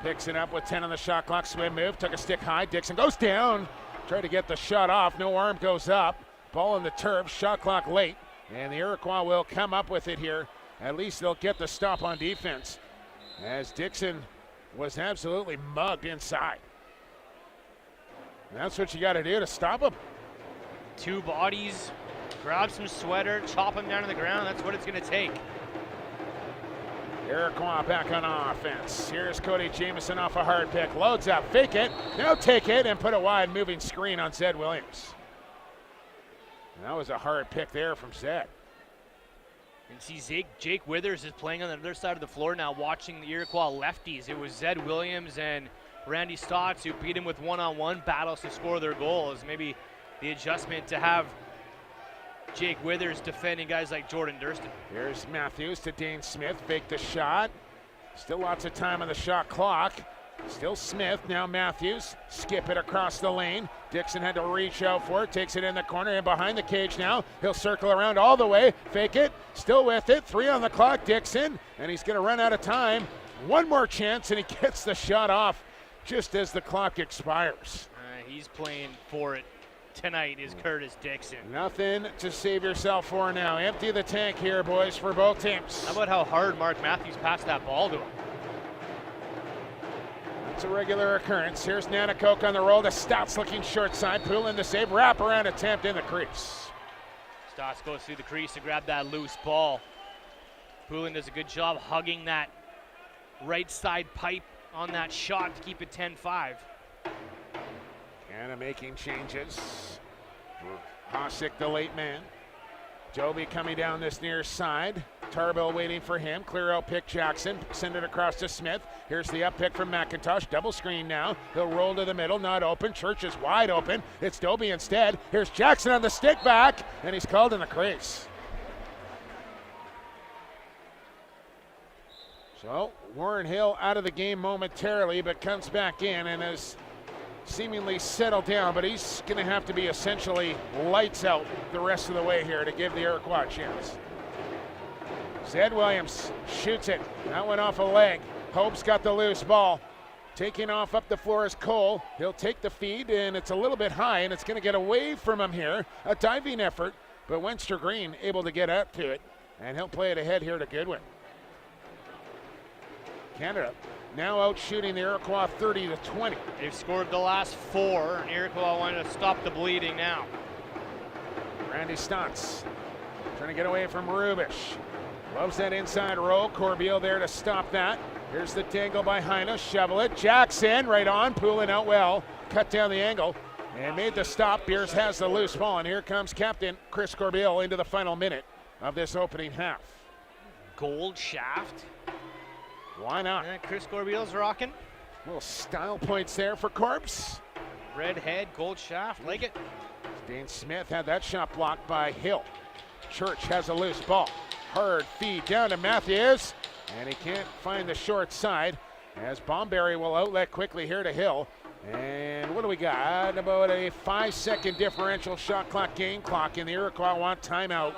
picks it up with 10 on the shot clock. Swim move, took a stick high. Dixon goes down. Tried to get the shot off. No arm goes up. Ball in the turf. Shot clock late. And the Iroquois will come up with it here. At least they'll get the stop on defense, as Dixon was absolutely mugged inside. And that's what you got to do to stop him. 2 bodies, grab some sweater, chop him down to the ground. That's what it's going to take. Iroquois back on offense. Here's Cody Jamieson off a hard pick. Loads up, fake it, now take it, and put a wide moving screen on Zed Williams. And that was a hard pick there from Zed. And see, Jake Withers is playing on the other side of the floor now, watching the Iroquois lefties. It was Zed Williams and Randy Stotts who beat him with one-on-one battles to score their goals. Maybe the adjustment to have Jake Withers defending guys like Jordan Durston. Here's Matthews to Dane Smith, fake the shot. Still lots of time on the shot clock. Still Smith, now Matthews. Skip it across the lane. Dixon had to reach out for it, takes it in the corner and behind the cage now. He'll circle around all the way, fake it, still with it. 3 on the clock, Dixon, and he's gonna run out of time. One more chance and he gets the shot off just as the clock expires. He's playing for it tonight is Curtis Dixon. Nothing to save yourself for now. Empty the tank here, boys, for both teams. How about how hard Mark Matthews passed that ball to him? It's a regular occurrence. Here's Nanticoke on the roll. The Stouts looking short side. Poulin the save. Wraparound attempt in the crease. Stotts goes through the crease to grab that loose ball. Poulin does a good job hugging that right side pipe on that shot to keep it 10-5. Canada making changes. Hasek the late man. Joby coming down this near side. Tarbell waiting for him. Clear out pick Jackson. Send it across to Smith. Here's the up pick from McIntosh. Double screen now. He'll roll to the middle. Not open. Church is wide open. It's Doby instead. Here's Jackson on the stick back. And he's called in the crease. So Warren Hill out of the game momentarily, but comes back in and is seemingly settled down, but he's going to have to be essentially lights out the rest of the way here to give the Iroquois a chance. Zed Williams shoots it. That went off a leg. Hope's got the loose ball. Taking off up the floor is Cole. He'll take the feed, and it's a little bit high, and it's going to get away from him here. A diving effort, but Wenster Green able to get up to it, and he'll play it ahead here to Goodwin. Canada now out shooting the Iroquois 30-20. They've scored the last 4, and Iroquois wanted to stop the bleeding now. Randy Stotts trying to get away from Rubish. Loves that inside roll. Corbeil there to stop that. Here's the dangle by Heine. Shovel it. Jackson right on. Poulin out well. Cut down the angle and made the stop. Beers has the loose ball, and here comes captain Chris Corbeil into the final minute of this opening half. Gold shaft. Why not? Chris Corbeil's rocking. Little style points there for Corpse. Red head, gold shaft, like it. Dane Smith had that shot blocked by Hill. Church has a loose ball. Hard feed down to Matthews, and he can't find the short side as Bomberry will outlet quickly here to Hill. And what do we got? About a 5-second differential shot clock, game clock, and the Iroquois want timeout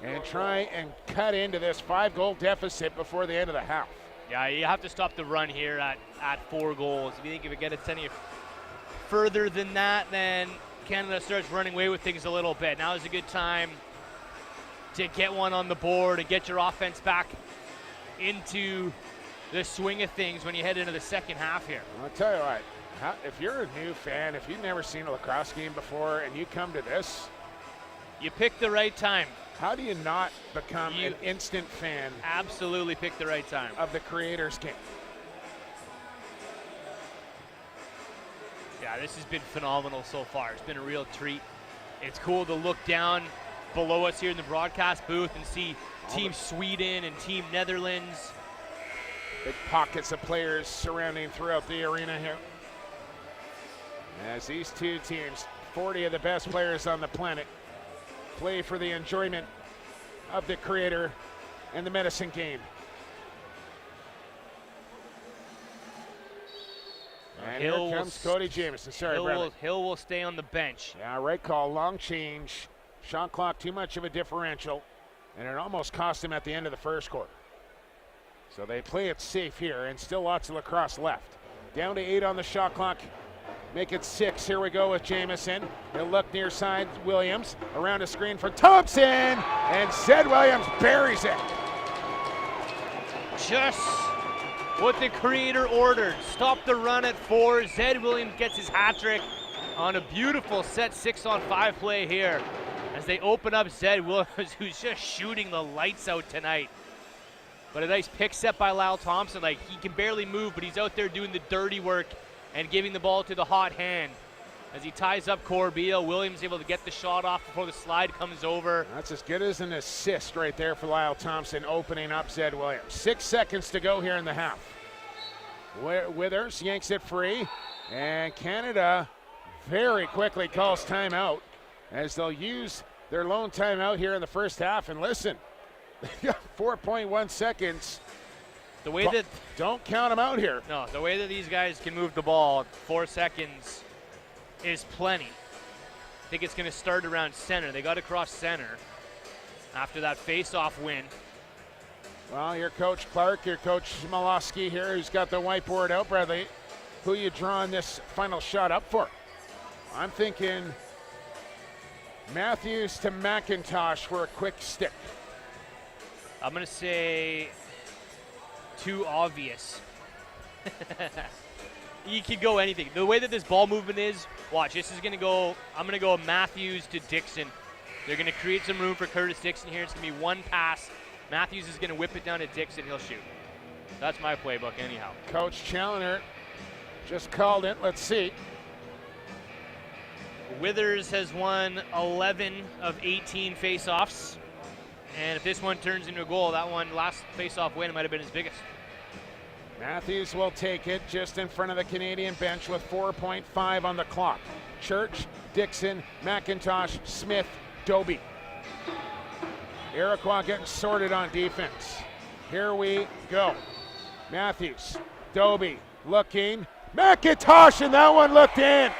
and try and cut into this 5-goal deficit before the end of the half. Yeah, you have to stop the run here at 4 goals. If you think if it gets any further than that, then Canada starts running away with things a little bit. Now is a good time to get one on the board and get your offense back into the swing of things when you head into the second half here. I'll tell you what, if you're a new fan, if you've never seen a lacrosse game before and you come to this, you pick the right time. How do you not become an instant fan? Absolutely pick the right time of the Creators game. Yeah, this has been phenomenal so far. It's been a real treat. It's cool to look down below us here in the broadcast booth and see Team Sweden and Team Netherlands. Big pockets of players surrounding throughout the arena here. As these two teams, 40 of the best players on the planet, play for the enjoyment of the creator and the medicine game. And here comes Cody Jamieson. Sorry, Bradley. Hill will stay on the bench. Yeah, right call. Long change. Shot clock too much of a differential. And it almost cost him at the end of the first quarter. So they play it safe here, and still lots of lacrosse left. Down to 8 on the shot clock. Make it 6. Here we go with Jamieson. He'll look near side. Williams around a screen for Thompson. And Zed Williams buries it. Just what the creator ordered. Stop the run at 4. Zed Williams gets his hat trick on a beautiful set 6-on-5 play here as they open up Zed Williams, who's just shooting the lights out tonight. But a nice pick set by Lyle Thompson. Like, he can barely move, but he's out there doing the dirty work and giving the ball to the hot hand. As he ties up Corbeil, Williams able to get the shot off before the slide comes over. That's as good as an assist right there for Lyle Thompson, opening up Zed Williams. 6 seconds to go here in the half. Withers yanks it free, and Canada very quickly calls timeout as they'll use their lone timeout here in the first half. And listen, 4.1 seconds. The way that don't count them out here. No, the way that these guys can move the ball, 4 seconds is plenty. I think it's going to start around center. They got to cross center after that face-off win. Well, your coach Clark, your coach Malosky here, who's got the whiteboard out. Bradley, who you drawing this final shot up for? I'm thinking Matthews to McIntosh for a quick stick. I'm going to say too obvious. You could go anything. The way that this ball movement is, watch, this is going to go, I'm going to go Matthews to Dixon. They're going to create some room for Curtis Dixon here. It's going to be one pass. Matthews is going to whip it down to Dixon. He'll shoot. That's my playbook anyhow. Coach Challoner just called it. Let's see. Withers has won 11 of 18 face-offs. And if this one turns into a goal, that one last face-off win might have been his biggest. Matthews will take it just in front of the Canadian bench with 4.5 on the clock. Church, Dixon, McIntosh, Smith, Doby. Iroquois getting sorted on defense. Here we go. Matthews, Doby, looking. McIntosh, and that one looked in.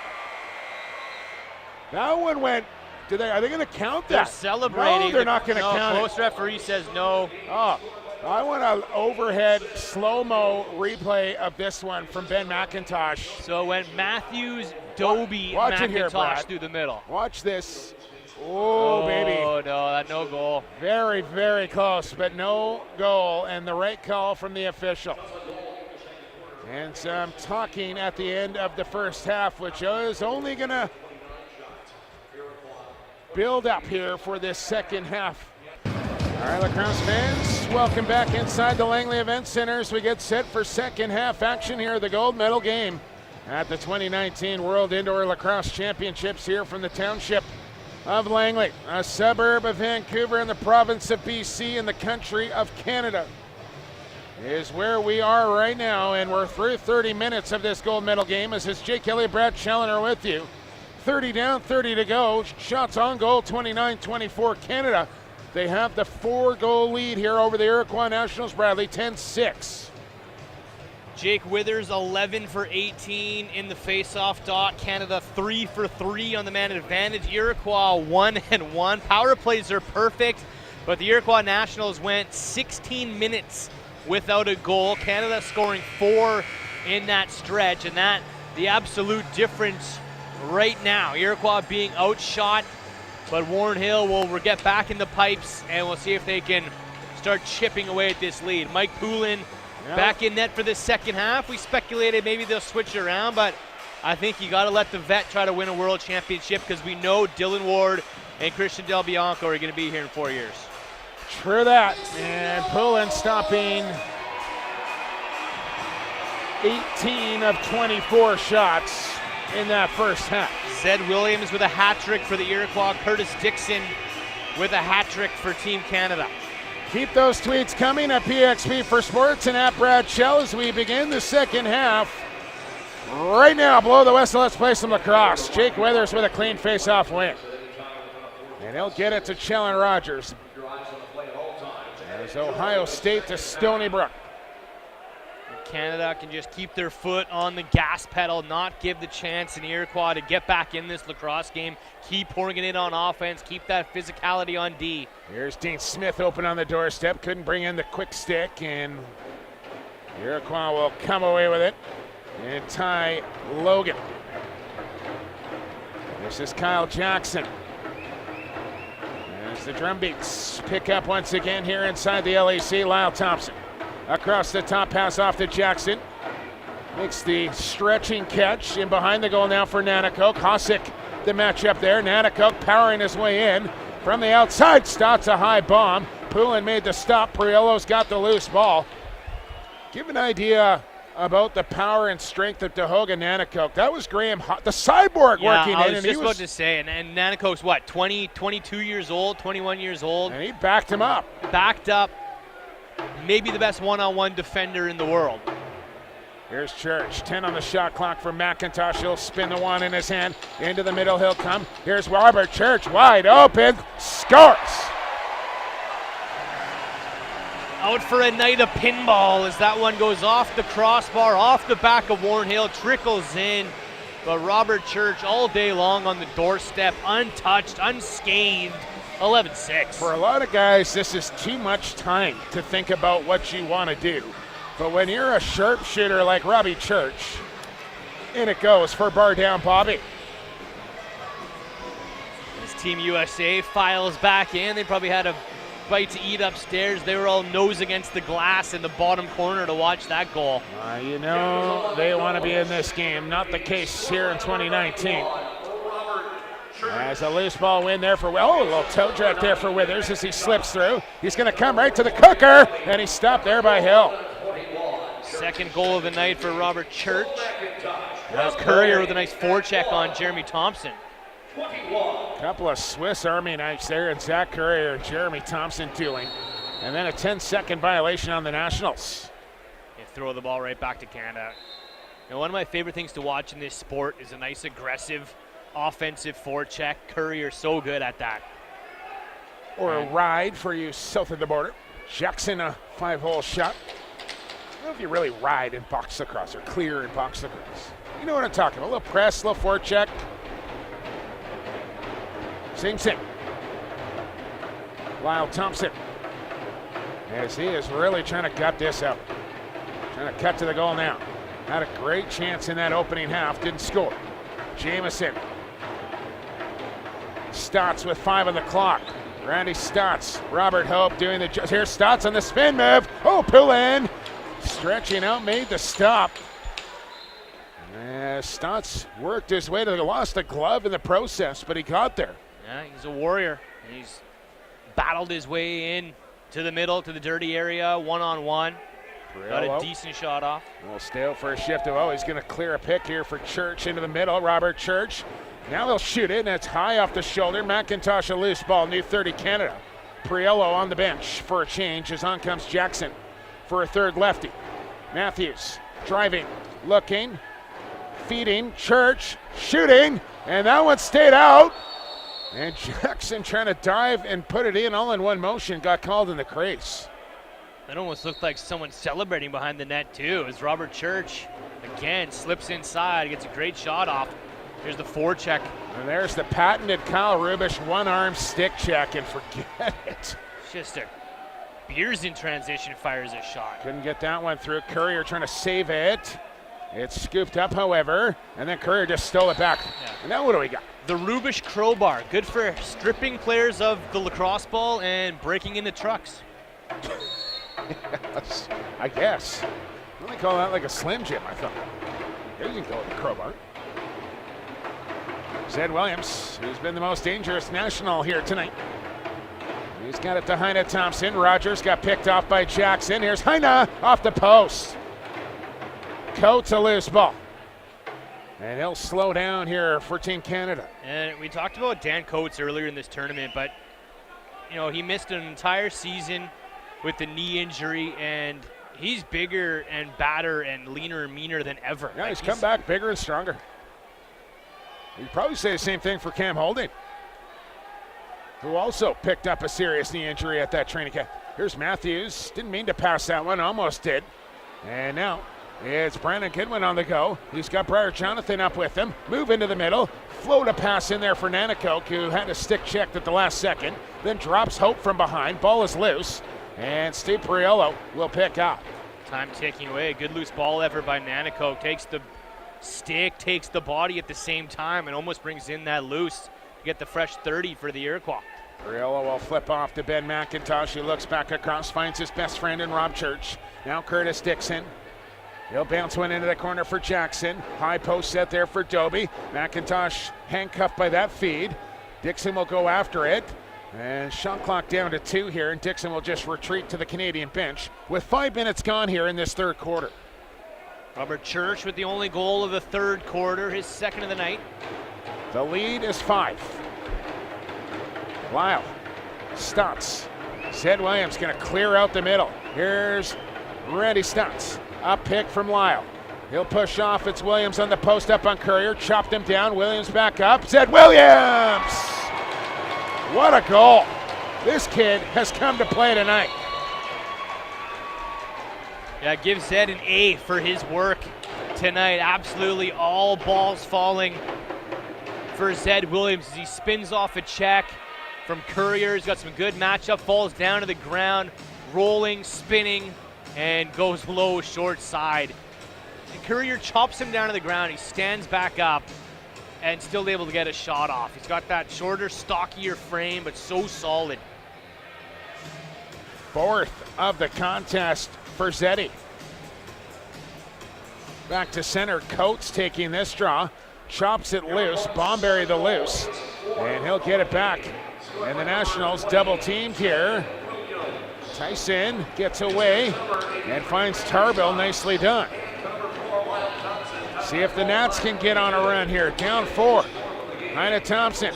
That one went. Are they going to count that? They're celebrating. No, they're not going to count it. Close referee says no. Oh, I want an overhead slow-mo replay of this one from Ben McIntosh. So when Matthews, Doby, McIntosh through the middle. Watch this. Oh, baby. Oh, no, no goal. Very, very close, but no goal, and the right call from the official. And some talking at the end of the first half, which is only going to build up here for this second half. All right, lacrosse fans, welcome back inside the Langley Event Center as we get set for second half action here at the gold medal game at the 2019 World Indoor Lacrosse Championships here from the township of Langley, a suburb of Vancouver in the province of BC in the country of Canada, is where we are right now, and we're through 30 minutes of this gold medal game. As is Jake Elliott, Brad Challoner with you. 30 down, 30 to go. Shots on goal, 29-24 Canada. They have the 4-goal lead here over the Iroquois Nationals. Bradley, 10-6. Jake Withers, 11 for 18 in the face-off dot. Canada 3 for 3 on the man advantage. Iroquois 1-1. Power plays are perfect, but the Iroquois Nationals went 16 minutes without a goal. Canada scoring 4 in that stretch, and that the absolute difference right now. Iroquois being outshot, but Warren Hill will get back in the pipes, and we'll see if they can start chipping away at this lead. Mike Poulin back in net for the second half. We speculated maybe they'll switch it around, but I think you got to let the vet try to win a world championship because we know Dylan Ward and Christian Del Bianco are going to be here in 4 years. True that. And Poulin stopping 18 of 24 shots. in that first half. Zed Williams with a hat trick for the Iroquois. Curtis Dixon with a hat trick for Team Canada. Keep those tweets coming at PXP for Sports and at Brad Shell as we begin the second half. Right now, below the whistle, let's play some lacrosse. Jake Withers with a clean face-off win. And he'll get it to Chell and Rogers. There's Ohio State to Stony Brook. Canada can just keep their foot on the gas pedal, not give the chance in Iroquois to get back in this lacrosse game. Keep pouring it in on offense, keep that physicality on D. Here's Dean Smith open on the doorstep, couldn't bring in the quick stick, and Iroquois will come away with it. And Ty Logan. This is Kyle Jackson. As the drum beats pick up once again here inside the LAC, Lyle Thompson. Across the top, pass off to Jackson. Makes the stretching catch in behind the goal now for Nanticoke. Hosick, the matchup there. Nanticoke powering his way in from the outside. Stotts a high bomb. Poulin made the stop. Priello's got the loose ball. Give an idea about the power and strength of Dahoga Nanticoke. That was Graham, the cyborg working in. I was just about to say, and Nanticoke's what, 22 years old, 21 years old? And he backed him up. Backed up. Maybe the best one-on-one defender in the world. Here's Church, 10 on the shot clock for McIntosh. He'll spin the one in his hand. Into the middle he'll come. Here's Robert Church, wide open, scores. Out for a night of pinball as that one goes off the crossbar, off the back of Warren Hill, trickles in. But Robert Church all day long on the doorstep, untouched, unscathed. 11-6. For a lot of guys, this is too much time to think about what you want to do. But when you're a sharpshooter like Robbie Church, in it goes for bar down Bobby. As Team USA files back in, they probably had a bite to eat upstairs. They were all nose against the glass in the bottom corner to watch that goal. You know they want to be in this game. Not the case here in 2019. As a loose ball win there for, a little toe drag there for Withers as he slips through. He's going to come right to the cooker, and he's stopped there by Hill. Second goal of the night for Robert Church. Now Courier with a nice forecheck on Jeremy Thompson. Couple of Swiss Army knives there, and Zach Courier and Jeremy Thompson dueling. And then a 10-second violation on the Nationals. They throw the ball right back to Canada. Now, one of my favorite things to watch in this sport is a nice aggressive offensive forecheck. Courier so good at that. Or a ride for you south of the border. Jackson, a 5-hole shot. I don't know if you really ride in box lacrosse or clear in box lacrosse. You know what I'm talking about. A little press, a little forecheck. Same. Lyle Thompson, as he is really trying to gut this out. Trying to cut to the goal now. Had a great chance in that opening half, didn't score. Jamieson. Stotts with 5 on the clock. Randy Stotts, Robert Hope doing the, here's Stotts on the spin move. Poulin stretching out, made the stop. Stotts worked his way to lost a glove in the process, but he got there. Yeah, he's a warrior. He's battled his way in to the middle, to the dirty area, one-on-one. Got a decent shot off. We'll stay out for a shift. He's going to clear a pick here for Church into the middle. Robert Church. Now they'll shoot it, and it's high off the shoulder. McIntosh a loose ball, new 30 Canada. Priello on the bench for a change as on comes Jackson for a third lefty. Matthews driving, looking, feeding, Church, shooting, and that one stayed out. And Jackson trying to dive and put it in all in one motion, got called in the crease. That almost looked like someone celebrating behind the net too, as Robert Church, again, slips inside, gets a great shot off. Here's the forecheck. And there's the patented Kyle Rubish one-arm stick check, and forget it. It's just a Beers in transition fires a shot. Couldn't get that one through. Courier trying to save it. It's scooped up, however, and then Courier just stole it back. Yeah. And now what do we got? The Rubish crowbar, good for stripping players of the lacrosse ball and breaking into trucks. Yes, I guess. Let me call that like a Slim Jim, I thought. There you can go with the crowbar. Zed Williams, who's been the most dangerous national here tonight. He's got it to Heine Thompson. Rogers got picked off by Jackson. Here's Heine off the post. Coates a loose ball. And he'll slow down here for Team Canada. And we talked about Dan Coates earlier in this tournament, but you know, he missed an entire season with the knee injury, and he's bigger and badder and leaner and meaner than ever. Yeah, he's come back bigger and stronger. You'd probably say the same thing for Cam Holding, who also picked up a serious knee injury at that training camp. Here's Matthews. Didn't mean to pass that one, almost did. And now it's Brandon Goodwin on the go. He's got Briar Jonathan up with him. Move into the middle. Float a pass in there for Nanticoke, who had a stick checked at the last second. Then drops Hope from behind. Ball is loose. And Steve Priolo will pick up. Time ticking away. Good loose ball effort by Nanticoke. Takes the stick, takes the body at the same time, and almost brings in that loose to get the fresh 30 for the Iroquois. Priolo will flip off to Ben McIntosh. He looks back across, finds his best friend in Rob Church. Now Curtis Dixon. He'll bounce one into the corner for Jackson. High post set there for Doby. McIntosh handcuffed by that feed. Dixon will go after it. And shot clock down to 2 here, and Dixon will just retreat to the Canadian bench with 5 minutes gone here in this third quarter. Robert Church with the only goal of the third quarter, his second of the night. The lead is 5. Lyle Stutz. Zed Williams going to clear out the middle. Here's Randy Stutz. Up pick from Lyle. He'll push off. It's Williams on the post up on Courier. Chopped him down. Williams back up. Zed Williams! What a goal. This kid has come to play tonight. Yeah, give Zed an A for his work tonight. Absolutely all balls falling for Zed Williams as he spins off a check from Courier. He's got some good matchup. Falls down to the ground, rolling, spinning, and goes low, short side. And Courier chops him down to the ground. He stands back up and still able to get a shot off. He's got that shorter, stockier frame, but so solid. 4th of the contest for Zeddy. Back to center, Coates taking this draw. Chops it loose, Bomberry the loose, and he'll get it back. And the Nationals double teamed here. Tyson gets away and finds Tarbell, nicely done. See if the Nats can get on a run here. Down 4. Heine Thompson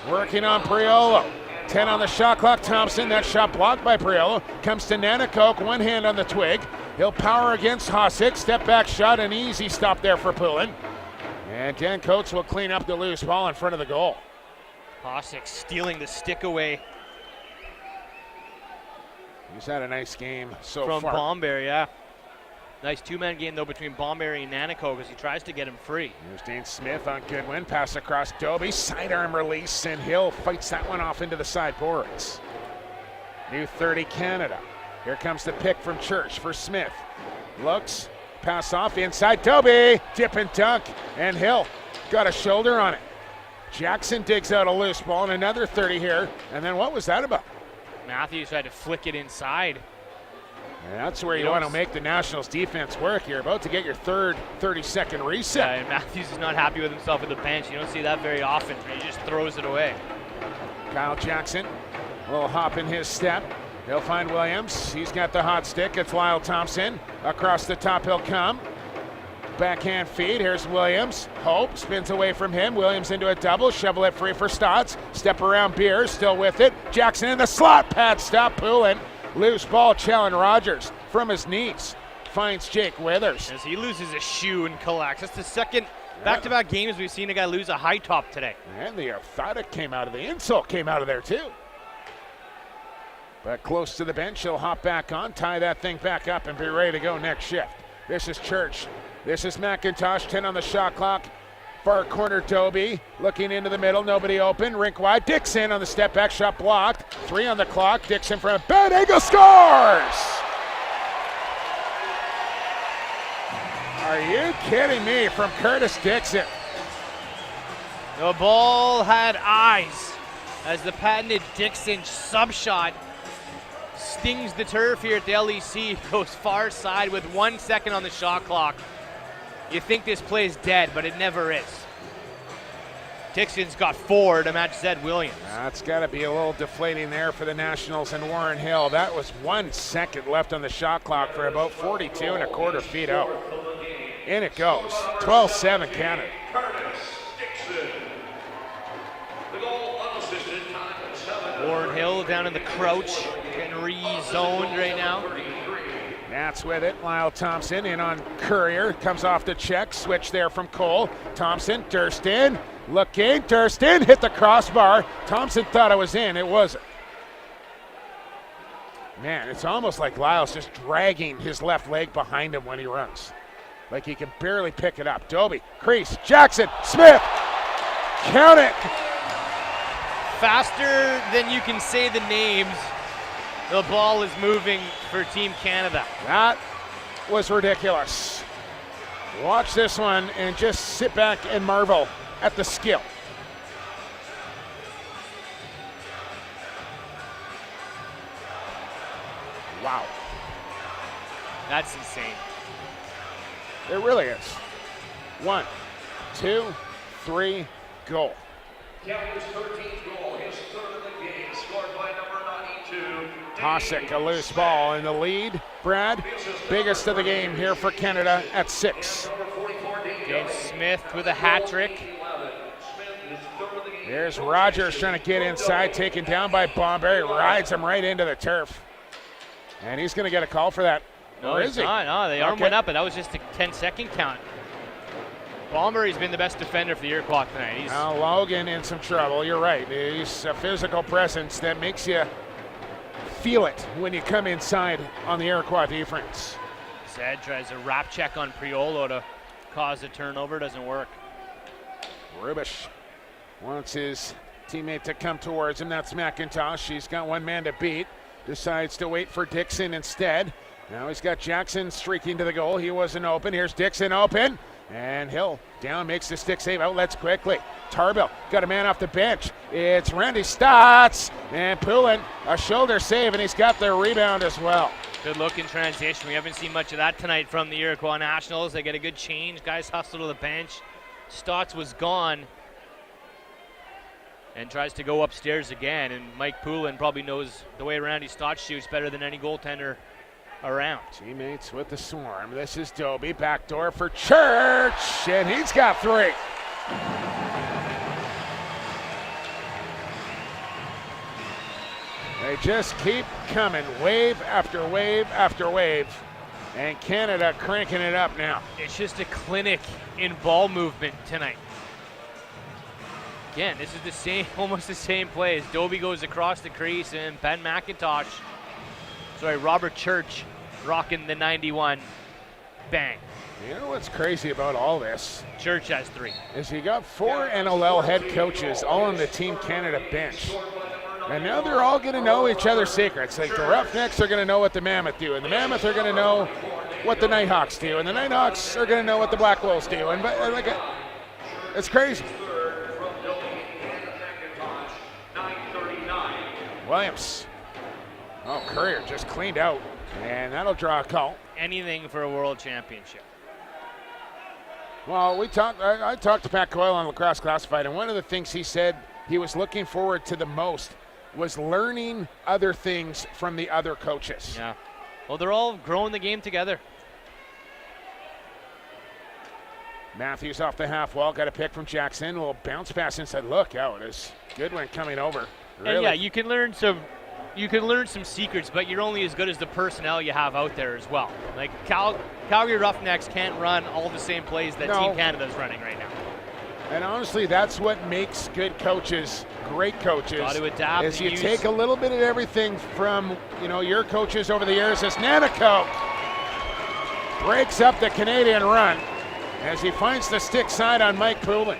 working on Priolo. 10 on the shot clock. Thompson, that shot blocked by Priolo. Comes to Nanticoke, one hand on the twig. He'll power against Hosick. Step back shot, an easy stop there for Poulin. And Dan Coates will clean up the loose ball in front of the goal. Hosick stealing the stick away He's had a nice game so from far. Bomberry, yeah. Nice two-man game, though, between Bomberry and Nanticoke as he tries to get him free. Here's Dane Smith on Goodwin. Pass across Doby. Sidearm release, and Hill fights that one off into the sideboards. New 30 Canada. Here comes the pick from Church for Smith. Looks, pass off inside Doby. Dip and dunk, and Hill got a shoulder on it. Jackson digs out a loose ball, and another 30 here. And then what was that about? Matthews had to flick it inside. And that's where you want to make the Nationals defense work. You're about to get your third 30-second reset. Yeah, and Matthews is not happy with himself at the bench. You don't see that very often. He just throws it away. Kyle Jackson, a little hop in his step. He'll find Williams. He's got the hot stick. It's Lyle Thompson. Across the top he'll come. Backhand feed. Here's Williams. Hope spins away from him. Williams into a double. Shovel it free for Stotts. Step around Beers. Still with it. Jackson in the slot. Pad stop. Poulin. Loose ball. Challen Rogers from his knees. Finds Jake Withers. As he loses a shoe and collects. That's the second back-to-back games we've seen a guy lose a high top today. And the orthotic came out of the insult came out of there too. But close to the bench, he'll hop back on, tie that thing back up, and be ready to go next shift. This is Church. This is McIntosh, 10 on the shot clock. Far corner, Doby, looking into the middle, nobody open, rink wide. Dixon on the step back, shot blocked. 3 on the clock, Dixon from a bad angle, scores! Are you kidding me, from Curtis Dixon? The ball had eyes as the patented Dixon sub shot stings the turf here at the LEC, goes far side with 1 second on the shot clock. You think this play is dead, but it never is. Dixon's got 4 to match Zed Williams. That's got to be a little deflating there for the Nationals and Warren Hill. That was 1 second left on the shot clock for about 42 and a quarter feet out. In it goes. 12-7 Canada. Warren Hill down in the crouch, getting re-zoned right now. That's with it. Lyle Thompson in on Courier. Comes off the check. Switch there from Cole. Thompson, Durston. Looking. Durston hit the crossbar. Thompson thought it was in. It wasn't. Man, it's almost like Lyle's just dragging his left leg behind him when he runs. Like he can barely pick it up. Doby, crease, Jackson, Smith. Count it. Faster than you can say the names, the ball is moving for Team Canada. That was ridiculous. Watch this one and just sit back and marvel at the skill. Wow. That's insane. It really is. 1, 2, 3, goal. Canada's 13th goal, his third of the game, scored by number 92. Hosek, a loose ball in the lead. Brad, biggest of the game here for Canada at 6. James Smith with a hat trick. There's Rogers trying to get inside, taken down by Bomberry, rides him right into the turf. And he's going to get a call for that. No, or he's is he? not. No, the arm went up, and that was just a 10-second count. Bomberry's been the best defender for the Iroquois tonight. Now Logan in some trouble. You're right. He's a physical presence that makes you feel it when you come inside on the Iroquois defense. Zed tries a wrap check on Priolo to cause a turnover. Doesn't work. Rubish wants his teammate to come towards him. That's McIntosh. He's got one man to beat. Decides to wait for Dixon instead. Now he's got Jackson streaking to the goal. He wasn't open. Here's Dixon open. And Hill down, makes the stick save, outlets quickly. Tarbill got a man off the bench. It's Randy Stotts. And Poulin, a shoulder save, and he's got the rebound as well. Good look in transition. We haven't seen much of that tonight from the Iroquois Nationals. They get a good change. Guys hustle to the bench. Stotts was gone and tries to go upstairs again. And Mike Poulin probably knows the way Randy Stotts shoots better than any goaltender around. Teammates with the swarm. This is Doby, backdoor for Church, and he's got 3. They just keep coming, wave after wave after wave, and Canada cranking it up now. It's just a clinic in ball movement tonight. Again, this is the same, almost the same play as Doby goes across the crease and Robert Church rocking the 91. Bang. You know what's crazy about all this? Church has 3. Is you got 4 NLL head coaches all on the Team Canada bench. And now they're all going to know each other's secrets. Like the Roughnecks are going to know what the Mammoth do, and the Mammoth are going to know what the Nighthawks do, and the Nighthawks are going to know what the Black Wolves do. And it's crazy. Williams. Oh, Courier just cleaned out, and that'll draw a call. Anything for a world championship. Well, I talked to Pat Coyle on Lacrosse Classified, and one of the things he said he was looking forward to the most was learning other things from the other coaches. Yeah. Well, they're all growing the game together. Matthews off the half wall, got a pick from Jackson. A little bounce pass inside. Look out, it's Goodwin coming over. Really? And yeah, you can learn some secrets, but you're only as good as the personnel you have out there as well. Like Calgary Roughnecks can't run all the same plays that Team Canada's running right now. And honestly, that's what makes good coaches great coaches. Got to adapt. Is you take a little bit of everything from your coaches over the years. As Nanticoke breaks up the Canadian run as he finds the stick side on Mike Poulin.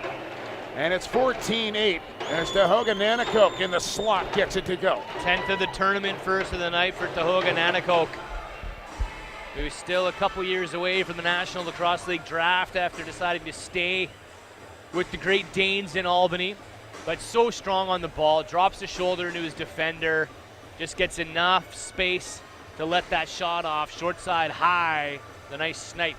And it's 14-8 as Tahoga Nanticoke in the slot gets it to go. 10th of the tournament, first of the night for Tahoga Nanticoke, who's still a couple years away from the National Lacrosse League draft after deciding to stay with the Great Danes in Albany. But so strong on the ball, drops the shoulder into his defender, just gets enough space to let that shot off, short side high, the nice snipe.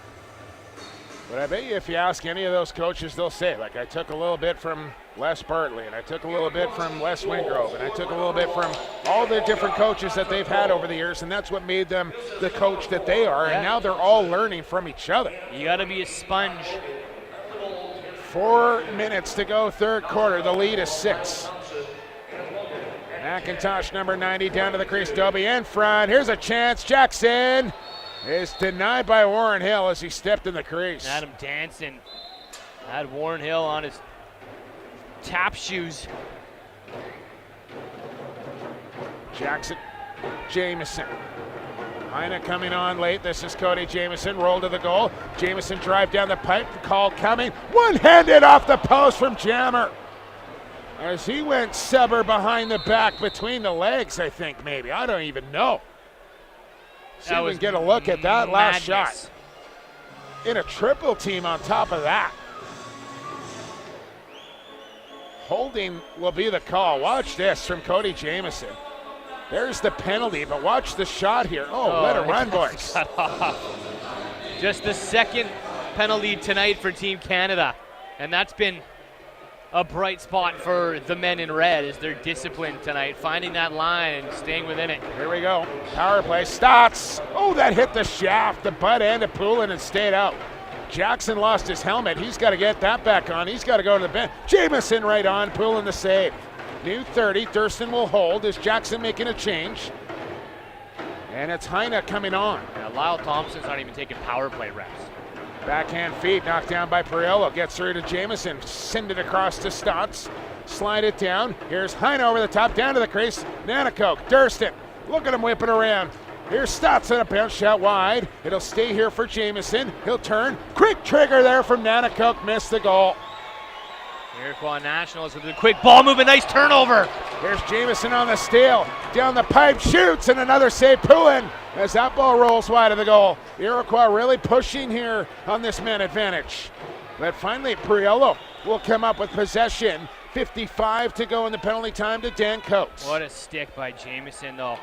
But I bet you if you ask any of those coaches, they'll say, like, I took a little bit from Les Bartley, and I took a little bit from Les Wingrove, and I took a little bit from all the different coaches that they've had over the years, and that's what made them the coach that they are, and now they're all learning from each other. You got to be a sponge. 4 minutes to go, third quarter. The lead is 6. McIntosh, number 90, down to the crease. Dobie in front. Here's a chance. Jackson is denied by Warren Hill as he stepped in the crease. Adam Danson had Warren Hill on his tap shoes. Jackson, Jamieson. Heine coming on late. This is Cody Jamieson. Roll to the goal. Jamieson drive down the pipe. Call coming. One-handed off the post from Jammer. As he went Sever behind the back between the legs, I think maybe. I don't even know. See if we can get a look at that last shot. In a triple team on top of that. Holding will be the call. Watch this from Cody Jamieson. There's the penalty, but watch the shot here. Oh, let it run, boys. Just the second penalty tonight for Team Canada. And that's been a bright spot for the men in red as they're disciplined tonight, finding that line and staying within it. Here we go. Power play. Stotts. Oh, that hit the shaft, the butt end of Poulin and stayed out. Jackson lost his helmet. He's got to get that back on. He's got to go to the bench. Jamieson right on. Poulin the save. New 30, Thurston will hold. Is Jackson making a change? And it's Heine coming on. Yeah, Lyle Thompson's not even taking power play reps. Backhand feed knocked down by Periello. Gets through to Jamieson. Send it across to Stotts. Slide it down. Here's Heine over the top, down to the crease. Nanacoke, Thurston. Look at him whipping around. Here's Stotts on a bounce shot wide. It'll stay here for Jamieson. He'll turn. Quick trigger there from Nanacoke. Missed the goal. Iroquois Nationals with a quick ball movement, nice turnover. Here's Jamieson on the steal, down the pipe, shoots, and another save. Poulin as that ball rolls wide of the goal. Iroquois really pushing here on this man advantage. But finally, Periello will come up with possession. 55 to go in the penalty time to Dan Coates. What a stick by Jamieson, though.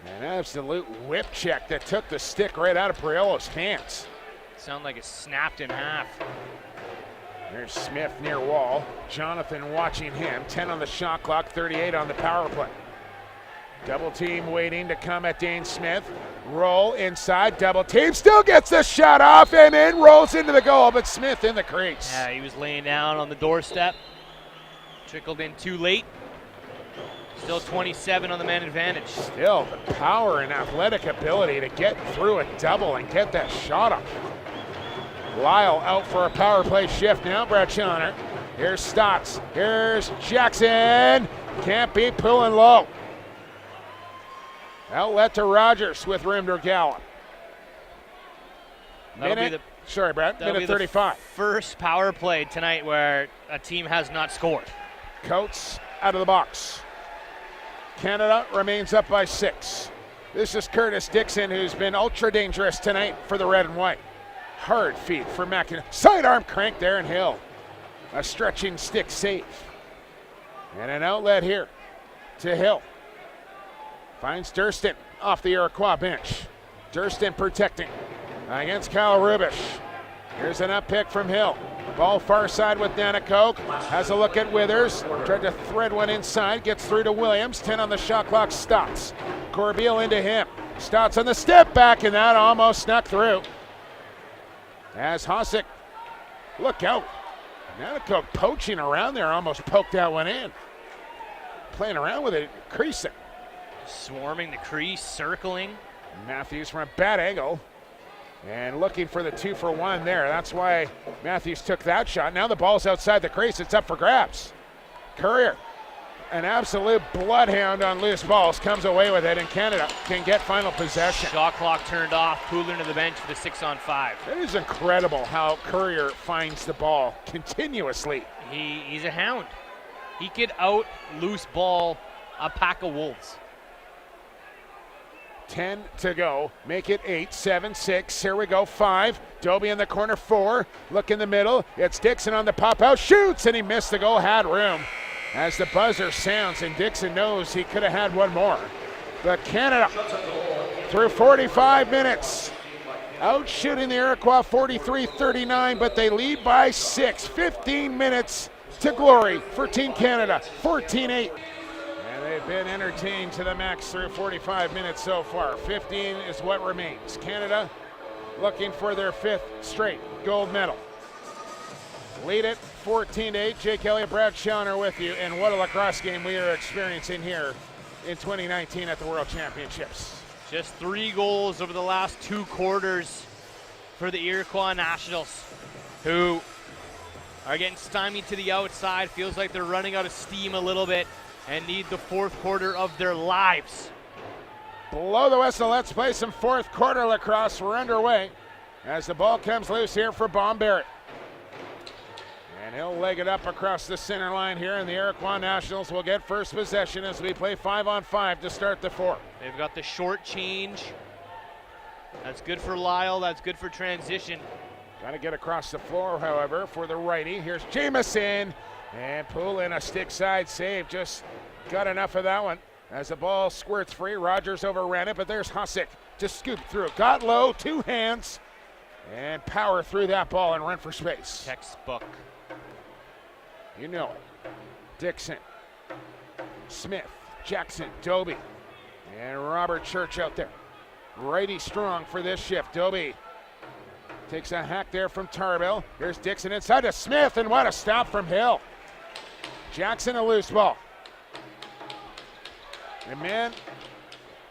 An absolute whip check that took the stick right out of Periello's hands. Sounded like it snapped in half. There's Smith near wall. Jonathan watching him. 10 on the shot clock, 38 on the power play. Double team waiting to come at Dane Smith. Roll inside, double team. Still gets the shot off and in. Rolls into the goal, but Smith in the crease. Yeah, he was laying down on the doorstep. Trickled in too late. Still 27 on the man advantage. Still the power and athletic ability to get through a double and get that shot off. Lyle out for a power play shift now. Brad Schonner. Here's Stotts. Here's Jackson. Can't beat Poulin low. Outlet to Rogers with room to gallop. Minute 35. First power play tonight where a team has not scored. Coates out of the box. Canada remains up by 6. This is Curtis Dixon, who's been ultra dangerous tonight for the red and white. Hard feed for McIntosh. Sidearm crank there and Hill. A stretching stick save. And an outlet here to Hill. Finds Thurston off the Iroquois bench. Thurston protecting against Kyle Rubish. Here's an up pick from Hill. Ball far side with Nanacoke. Has a look at Withers. Tried to thread one inside. Gets through to Williams. 10 on the shot clock. Stotts. Corbeil into him. Stotts on the step back, and that almost snuck through. As Hossack, look out. Nanacoke poaching around there, almost poked that one in. Playing around with it, creasing. Swarming the crease, circling. Matthews from a bad angle. And looking for the 2-for-1 there. That's why Matthews took that shot. Now the ball's outside the crease. It's up for grabs. Courier, an absolute bloodhound on loose balls, comes away with it, and Canada can get final possession. Shot clock turned off. Poulin to the bench for the 6-on-5. It is incredible how Courier finds the ball continuously. He's a hound. He could out loose ball a pack of wolves. 10 to go. Make it 8, 7, 6. Here we go. 5. Dobie in the corner. 4. Look in the middle. It's Dixon on the pop out. Shoots, and he missed the goal. Had room. As the buzzer sounds, and Dixon knows he could have had one more. But Canada, through 45 minutes, out shooting the Iroquois 43-39, but they lead by 6. 15 minutes to glory for Team Canada, 14-8. And they've been entertained to the max through 45 minutes so far. 15 is what remains. Canada looking for their 5th straight gold medal. Lead it 14-8. Jake Elliott, Brad Schauner with you. And what a lacrosse game we are experiencing here in 2019 at the World Championships. Just 3 goals over the last 2 quarters for the Iroquois Nationals, who are getting stymied to the outside. Feels like they're running out of steam a little bit and need the 4th quarter of their lives. Blow the whistle. Let's play some 4th quarter lacrosse. We're underway as the ball comes loose here for Baum Barrett. And he'll leg it up across the center line here, and the Iroquois Nationals will get first possession as we play 5-on-5 to start the 4. They've got the short change. That's good for Lyle. That's good for transition. Got to get across the floor, however, for the righty. Here's Jamieson, and Poulin, a stick side save. Just got enough of that one. As the ball squirts free, Rogers overran it, but there's Husick to scoop through. Got low, 2 hands, and power through that ball and run for space. Textbook. You know it. Dixon, Smith, Jackson, Doby, and Robert Church out there. Righty strong for this shift. Doby takes a hack there from Tarbell. Here's Dixon inside to Smith, and what a stop from Hill. Jackson, a loose ball. And man,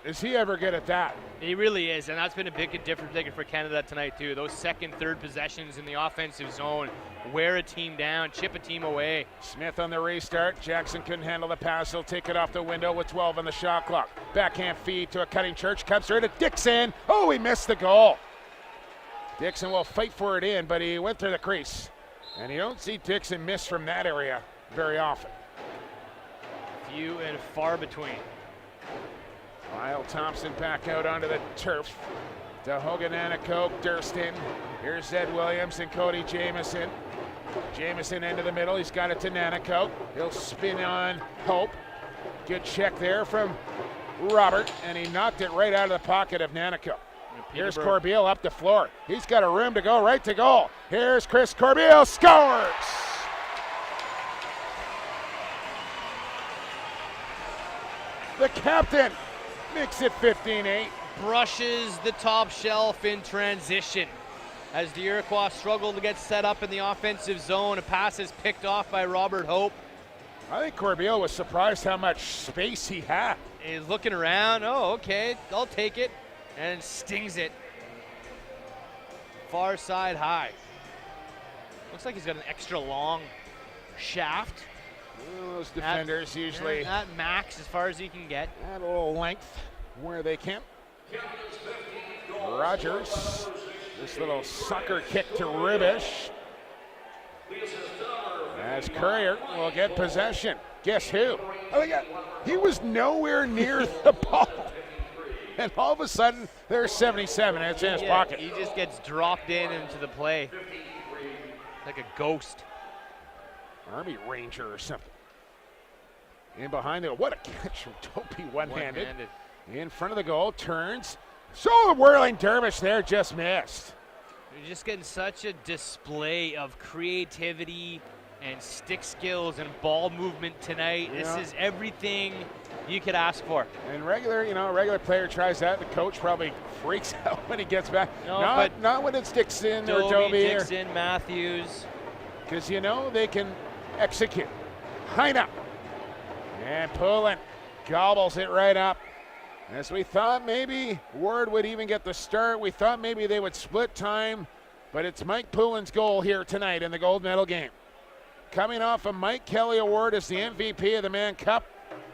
is he ever good at that? He really is, and that's been a big difference maker for Canada tonight too. Those 2nd, 3rd possessions in the offensive zone, wear a team down, chip a team away. Smith on the restart. Jackson couldn't handle the pass. He'll take it off the window with 12 on the shot clock. Backhand feed to a cutting Church. Comes through to Dixon. Oh, he missed the goal. Dixon will fight for it in, but he went through the crease. And you don't see Dixon miss from that area very often. Few and far between. Lyle Thompson back out onto the turf. To Haudenosaunee, Durston. Here's Zed Williams and Cody Jamieson. Jamieson into the middle. He's got it to Nanakow. He'll spin on Hope. Good check there from Robert, and he knocked it right out of the pocket of Nanakow. Here's Corbeil up the floor. He's got a room to go right to goal. Here's Chris Corbeil, scores! The captain makes it 15-8. Brushes the top shelf in transition. As the Iroquois struggle to get set up in the offensive zone, a pass is picked off by Robert Hope. I think Corbeil was surprised how much space he had. He's looking around. Oh, okay, I'll take it. And stings it. Far side high. Looks like he's got an extra long shaft. Those defenders usually at max as far as he can get. Add a little length where they can. Rogers, this little sucker kick to Rubish. As Courier will get possession. Guess who? Oh yeah, he was nowhere near the ball. And all of a sudden, there's 77, and it's in his pocket. He just gets dropped into the play like a ghost. Army Ranger or something. In behind it, what a catch from Topi, one-handed. In front of the goal, turns. So the whirling dervish there just missed. You're just getting such a display of creativity and stick skills and ball movement tonight. Yeah. This is everything you could ask for. And regular player tries that. The coach probably freaks out when he gets back. No, not when it's Dixon or Doby. Dixon, Matthews. Because they can execute. Heine. And Poulin gobbles it right up. As we thought maybe Ward would even get the start. We thought maybe they would split time. But it's Mike Poulin's goal here tonight in the gold medal game. Coming off a Mike Kelly Award as the MVP of the Mann Cup,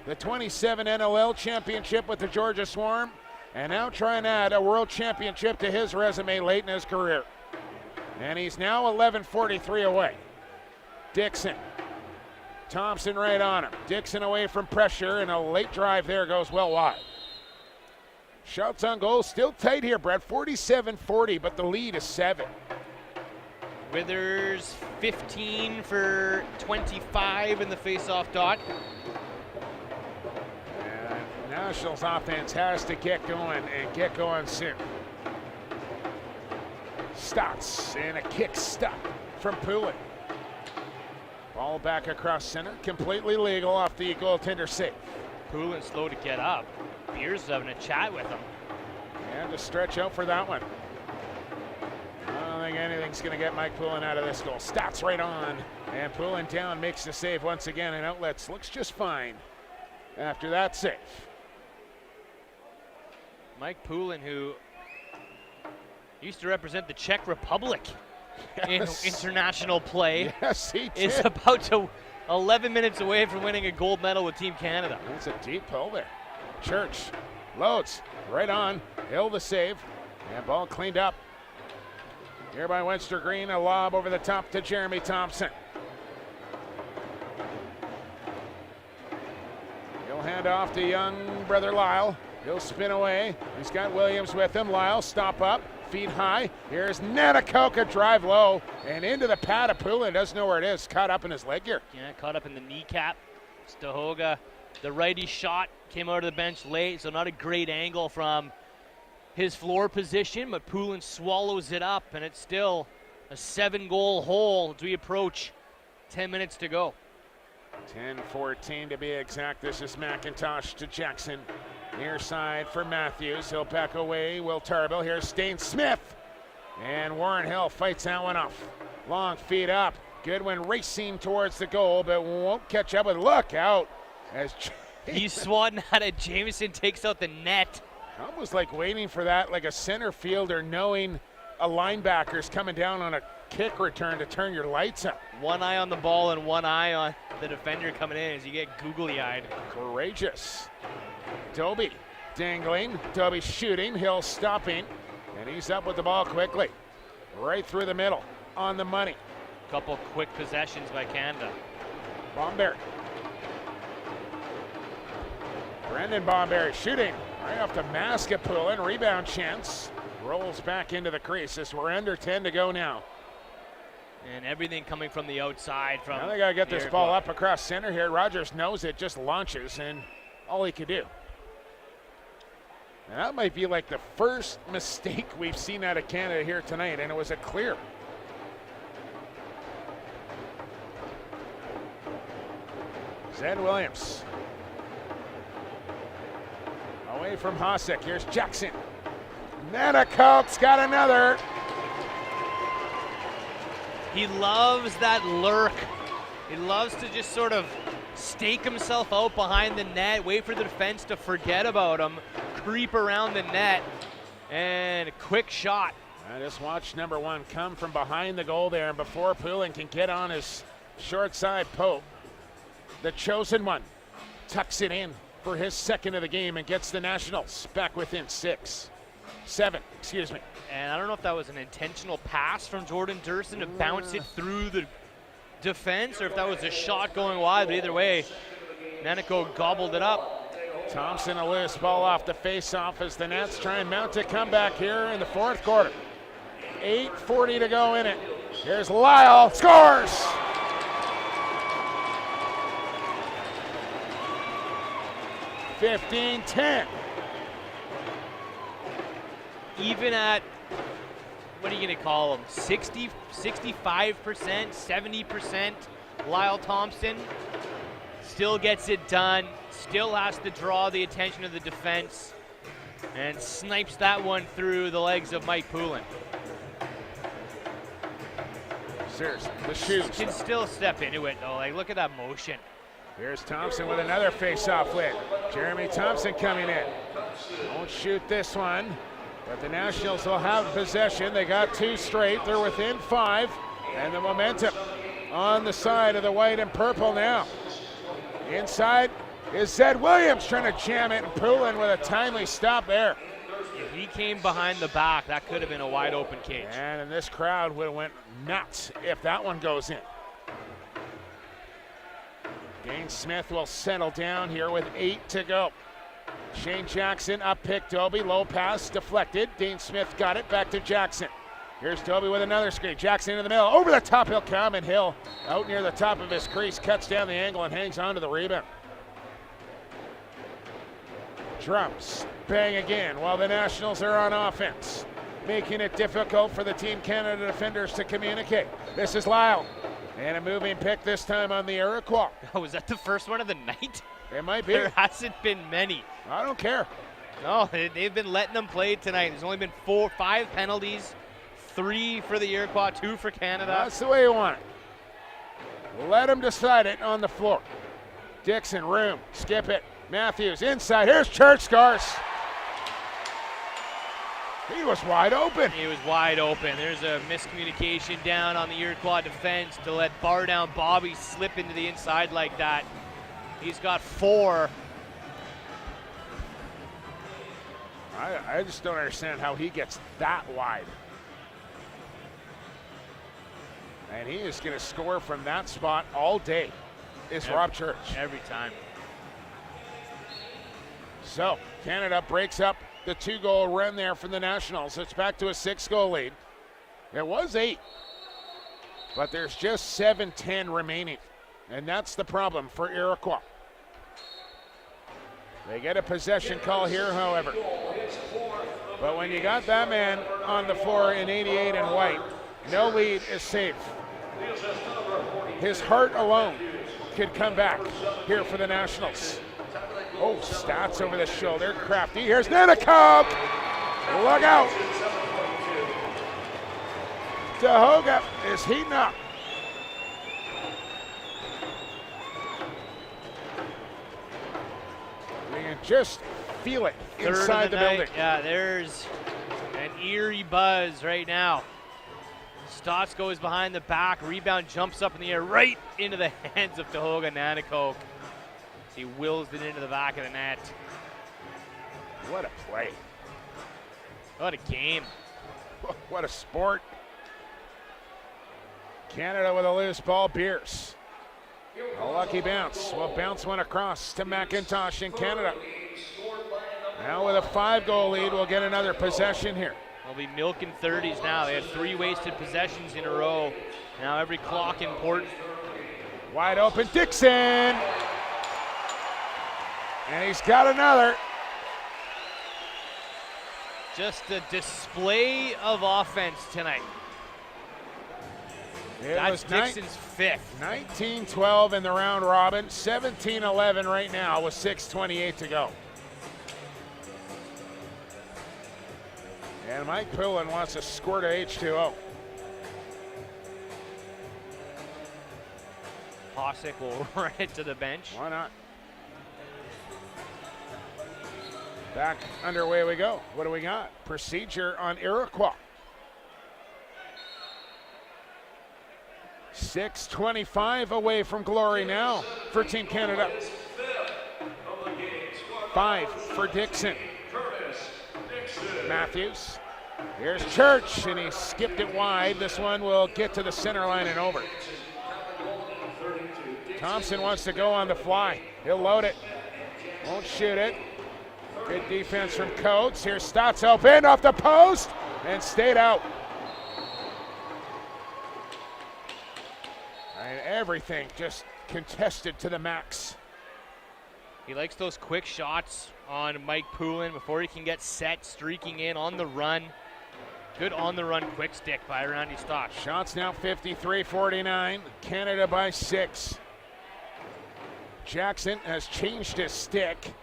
the 27 NLL championship with the Georgia Swarm, and now trying to add a world championship to his resume late in his career. And he's now 11:43 away. Dixon. Thompson right on him. Dixon away from pressure, and a late drive there goes well wide. Shots on goal still tight here, Brett. 47-40, but the lead is 7. Withers 15 for 25 in the face-off dot. And Nationals offense has to get going and get going soon. Stotts and a kick stop from Poulin. Ball back across center, completely legal off the goaltender save. Poulin slow to get up. Beers is having a chat with him. And to stretch out for that one. I don't think anything's going to get Mike Poulin out of this goal. Stats right on. And Poulin down, makes the save once again, and outlets looks just fine after that save. Mike Poulin, who used to represent the Czech Republic in international play, yes, he did. is about to 11 minutes away from winning a gold medal with Team Canada. That's a deep pull there. Church loads right on. Hill the save. And ball cleaned up. Here by Webster Green, a lob over the top to Jeremy Thompson. He'll hand off to young brother Lyle. He'll spin away. He's got Williams with him. Lyle, stop up, feet high. Here's Natakoka, drive low, and into the pad of Poulin. Doesn't know where it is. Caught up in his leg gear. Yeah, caught up in the kneecap. Stahoga, the righty shot, came out of the bench late, so not a great angle from his floor position, but Poulin swallows it up, and it's still a 7-goal hole as we approach 10 minutes to go. 10-14 to be exact. This is McIntosh to Jackson. Near side for Matthews. He'll back away. Will Tarbell. Here's Stain Smith. And Warren Hill fights that one off. Long feet up. Goodwin racing towards the goal, but won't catch up with. Look out. As he's swatting at it. Jameson takes out the net. Almost like waiting for that, like a center fielder knowing a linebacker's coming down on a kick return to turn your lights up. One eye on the ball and one eye on the defender coming in as you get googly-eyed. Courageous. Dobie dangling. Dobie shooting. Hill stopping. And he's up with the ball quickly. Right through the middle. On the money. Couple quick possessions by Canada. Bomberry. Brendan Bomberry shooting. Right off the mask of Poulin. Rebound chance. Rolls back into the crease as we're under 10 to go now. And everything coming from the outside. Now they got to get this ball up across center here. Rogers knows it, just launches, and all he could do. And that might be like the first mistake we've seen out of Canada here tonight, and it was a clear. Zed Williams. Away from Hasek. Here's Jackson. Natakoke's got another. He loves that lurk. He loves to just sort of stake himself out behind the net, wait for the defense to forget about him, creep around the net, and a quick shot. I just watched number one come from behind the goal there, and before Poulin can get on his short side poke, the chosen one tucks it in for his second of the game and gets the Nationals back within 7, excuse me. And I don't know if that was an intentional pass from Jordan Durson to bounce it through the defense or if that was a shot going wide, but either way, Nanaco gobbled it up. Thompson a loose ball off the face-off as the Nets try and mount a comeback here in the fourth quarter. 8:40 to go in it. Here's Lyle, scores! (15-10). Even at, what are you going to call them, 60, 65%, 70%, Lyle Thompson still gets it done, still has to draw the attention of the defense, and snipes that one through the legs of Mike Poulin. Seriously, the shoes. Can still step into it, though. Like, look at that motion. Here's Thompson with another face-off win. Jeremy Thompson coming in. Won't shoot this one. But the Nationals will have possession. They got two straight. They're within 5. And the momentum on the side of the white and purple now. Inside is Zed Williams trying to jam it, and Poulin with a timely stop there. If he came behind the back, that could have been a wide open cage. And this crowd would have went nuts if that one goes in. Dane Smith will settle down here with 8 to go. Shane Jackson up pick Dobie, low pass deflected. Dane Smith got it back to Jackson. Here's Dobie with another screen. Jackson in the middle, over the top he'll come, and Hill out near the top of his crease, cuts down the angle and hangs on to the rebound. Drums, bang again while the Nationals are on offense, making it difficult for the Team Canada defenders to communicate. This is Lyle. And a moving pick this time on the Iroquois. Oh, was that the first one of the night? It might be. There hasn't been many. I don't care. No, they've been letting them play tonight. There's only been 5 penalties, 3 for the Iroquois, 2 for Canada. That's the way you want it. Let them decide it on the floor. Dixon, room, skip it. Matthews inside. Here's Church, scores. He was wide open. He was wide open. There's a miscommunication down on the Iroquois defense to let bar down Bobby slip into the inside like that. He's got 4. I just don't understand how he gets that wide. And he is going to score from that spot all day. Is Rob Church. Every time. So Canada breaks up the 2-goal run there for the Nationals. It's back to a 6-goal lead. It was 8, but there's just 7:10 remaining, and that's the problem for Iroquois. They get a possession call here, however. But when you got that man on the floor in 88 and white, no lead is safe. His heart alone could come back here for the Nationals. Oh, Stats over the shoulder, crafty. Here's Nanacoke. Look out. Tahoga is heating up. You can just feel it inside the building. Yeah, there's an eerie buzz right now. Stotts goes behind the back, rebound jumps up in the air right into the hands of Tahoga Nanacoke. He wills it into the back of the net. What a play. What a game. What a sport. Canada with a loose ball, Beers. A lucky bounce. Will bounce one across to McIntosh in Canada. Now with a 5-goal lead, we'll get another possession here. They'll be milking 30s now. They had 3 wasted possessions in a row. Now every clock important. Wide open, Dixon. And he's got another. Just a display of offense tonight. That's Dixon's 5th. 19-12 in the round robin, 17-11 right now with 6:28 to go. And Mike Poulin wants to score to H2O. Hossack will run it to the bench. Why not? Back underway we go. What do we got? Procedure on Iroquois. 6:25 away from glory now for Team Canada. 5 for Dixon. Matthews. Here's Church, and he skipped it wide. This one will get to the center line and over. Thompson wants to go on the fly. He'll load it. Won't shoot it. Good defense from Coates. Here's Stotts open off the post and stayed out. And everything just contested to the max. He likes those quick shots on Mike Poulin before he can get set, streaking in on the run. Good on the run quick stick by Randy Stotts. Shots now 53-49. Canada by 6. Jackson has changed his stick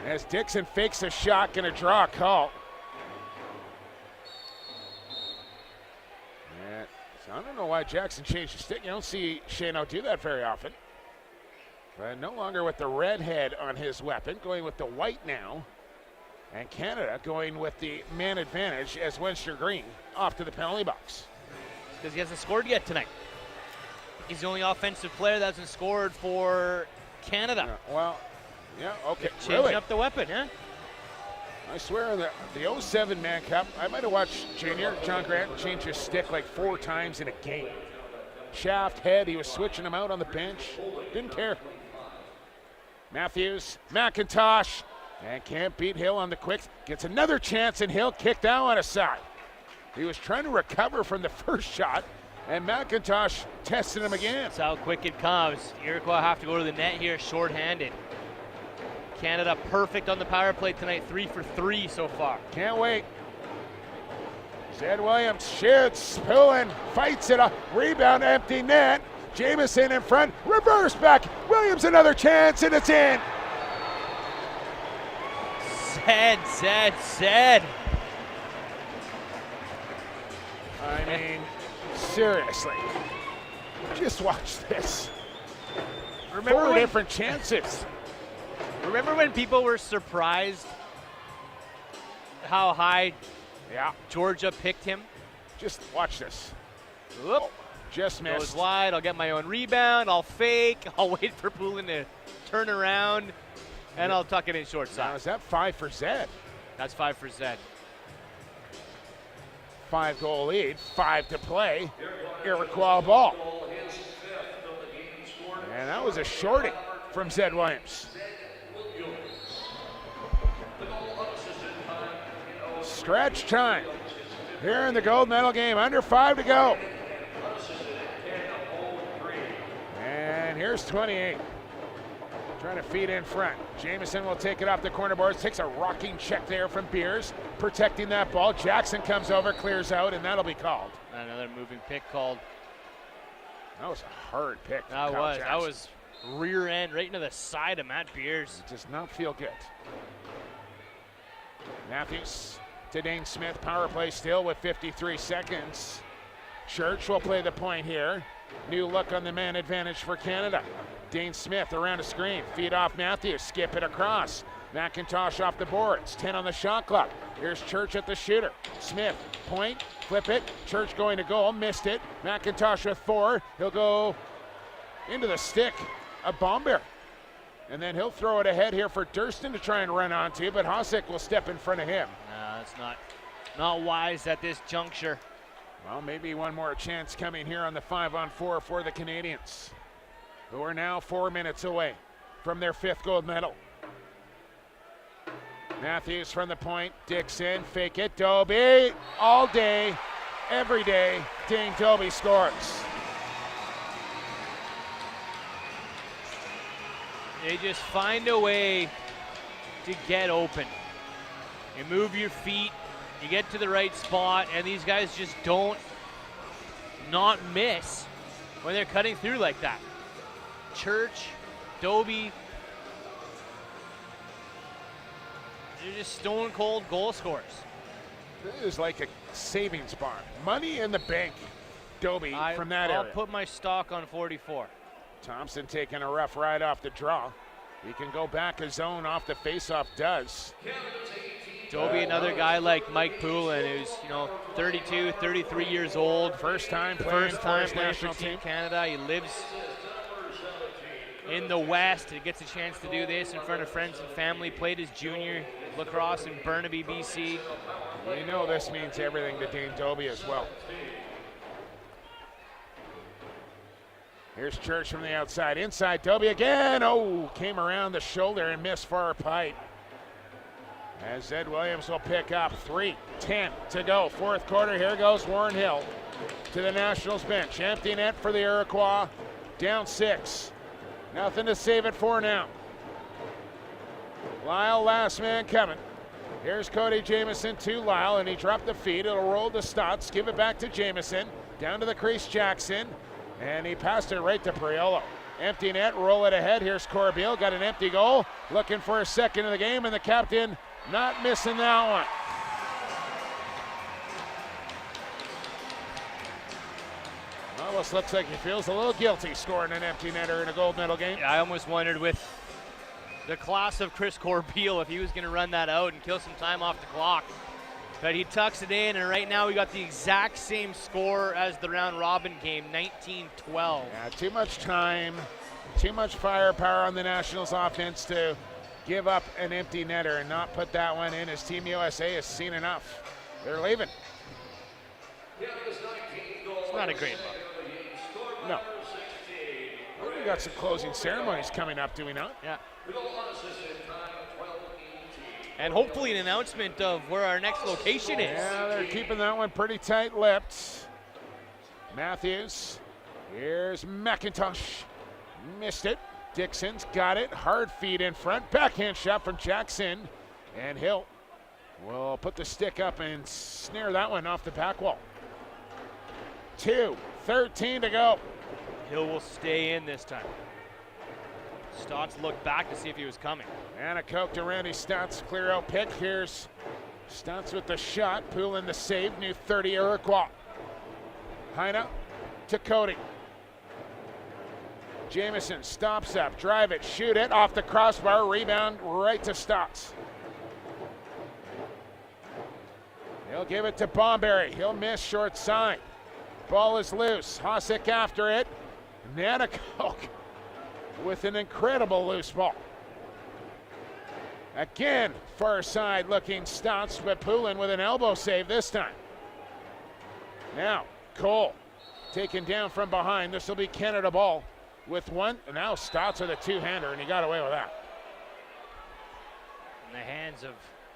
as Dixon fakes a shot, gonna draw a call. And so I don't know why Jackson changed his stick. You don't see Shano do that very often. But no longer with the red head on his weapon, going with the white now. And Canada going with the man advantage as Webster Green off to the penalty box. Because he hasn't scored yet tonight. He's the only offensive player that hasn't scored for Canada. Yeah, okay. Changing up the weapon, huh? I swear the 07 Man Cup, I might have watched Junior John Grant change his stick like 4 times in a game. Shaft, head, he was switching him out on the bench. Didn't care. Matthews, McIntosh, and can't beat Hill on the quicks. Gets another chance, and Hill kicked that one aside. He was trying to recover from the first shot, and McIntosh tested him again. That's how quick it comes. Iroquois have to go to the net here shorthanded. Canada perfect on the power play tonight, 3 for 3 so far. Can't wait. Zed Williams shoots, Poulin fights it, a rebound, empty net. Jamieson in front, reverse back, Williams another chance, and it's in. Zed. I mean, seriously, just watch this. Remember Four different chances. Remember when people were surprised how high Georgia picked him? Just watch this. Whoop. Just missed. Goes wide, I'll get my own rebound, I'll fake, I'll wait for Poulin to turn around, and I'll tuck it in short Now, side. is that 5 for Zed? That's 5 for Zed. 5-goal lead, 5 to play. Iroquois ball. And that was a shorty from Zed Williams. Stretch time here in the gold medal game, under 5 to go. And here's 28. Trying to feed in front. Jamieson will take it off the corner boards, takes a rocking check there from Beers, protecting that ball. Jackson comes over, clears out, and that'll be called. Another moving pick called. That was a hard pick. That was rear end right into the side of Matt Beers. It does not feel good. Matthews to Dane Smith, power play still with 53 seconds. Church will play the point here. New look on the man advantage for Canada. Dane Smith around a screen, feed off Matthews, skip it across. McIntosh off the boards, 10 on the shot clock. Here's Church at the shooter. Smith, point, flip it. Church going to goal, missed it. McIntosh with 4. He'll go into the stick of Bomber. And then he'll throw it ahead here for Durston to try and run onto, but Hosek will step in front of him. No, that's not wise at this juncture. Well, maybe one more chance coming here on the 5-on-4 for the Canadians, who are now 4 minutes away from their 5th gold medal. Matthews from the point, Dixon, fake it, Doby, all day, every day, Dane Doby scores. They just find a way to get open. You move your feet, you get to the right spot, and these guys just don't not miss when they're cutting through like that. Church, Doby, they're just stone cold goal scorers. This is like a savings bond. Money in the bank, Doby from that I'll area. put my stock on 44. Thompson taking a rough ride off the draw. He can go back a zone off the faceoff, does. Doby, another guy like Mike Poulin, who's 32, 33 years old. First time playing First for time his playing national for Team team. Canada. He lives in the West. He gets a chance to do this in front of friends and family. Played his junior lacrosse in Burnaby, BC. We know this means everything to Dane Doby as well. Here's Church from the outside. Inside, Doby again. Oh, came around the shoulder and missed far pipe. As Zed Williams will pick up 3:10 to go. 4th quarter, here goes Warren Hill to the Nationals bench. Empty net for the Iroquois. Down 6. Nothing to save it for now. Lyle, last man coming. Here's Cody Jamieson to Lyle, and he dropped the feed. It'll roll to Stotts. Give it back to Jamieson. Down to the crease, Jackson. And he passed it right to Priolo. Empty net, roll it ahead. Here's Corbeil, got an empty goal. Looking for a second of the game, and the captain not missing that one. Almost looks like he feels a little guilty scoring an empty netter in a gold medal game. I almost wondered with the class of Chris Corbeil if he was going to run that out and kill some time off the clock. But he tucks it in, and right now we got the exact same score as the round robin game, 19-12. Yeah, too much time, too much firepower on the Nationals offense to give up an empty netter and not put that one in, as Team USA has seen enough. They're leaving. It's not a great look. No. Well, we got some closing ceremonies coming up, do we not? Yeah. And hopefully an announcement of where our next location is. Yeah, they're keeping that one pretty tight-lipped. Matthews. Here's McIntosh. Missed it. Dixon's got it. Hard feed in front. Backhand shot from Jackson. And Hill will put the stick up and snare that one off the back wall. 2:13 to go. Hill will stay in this time. Stotts looked back to see if he was coming. And a coke to Randy Stotts, clear out pick. Here's Stotts with the shot, Poulin the save, new 30 Iroquois. Heine to Cody. Jamieson stops up, drive it, shoot it, off the crossbar, rebound right to Stotts. He'll give it to Bomberry, he'll miss short side. Ball is loose, Hosek after it. Nanacoke with an incredible loose ball. Again, far side looking Stotts, but Poulin with an elbow save this time. Now, Cole taken down from behind. This will be Canada ball with one. Now Stotts with a two-hander, and he got away with that. In the hands of...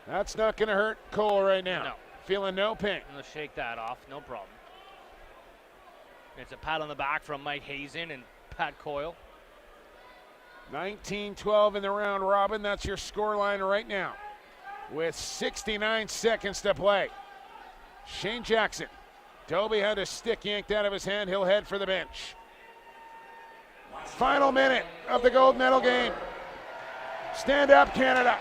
That's not going to hurt Cole right now. No. Feeling no pain. Let's shake that off, no problem. It's a pat on the back from Mike Hazen and Pat Coyle. 19-12 in the round robin. That's your scoreline right now with 69 seconds to play. Shane Jackson. Dobie had a stick yanked out of his hand. He'll head for the bench. Final minute of the gold medal game. Stand up, Canada.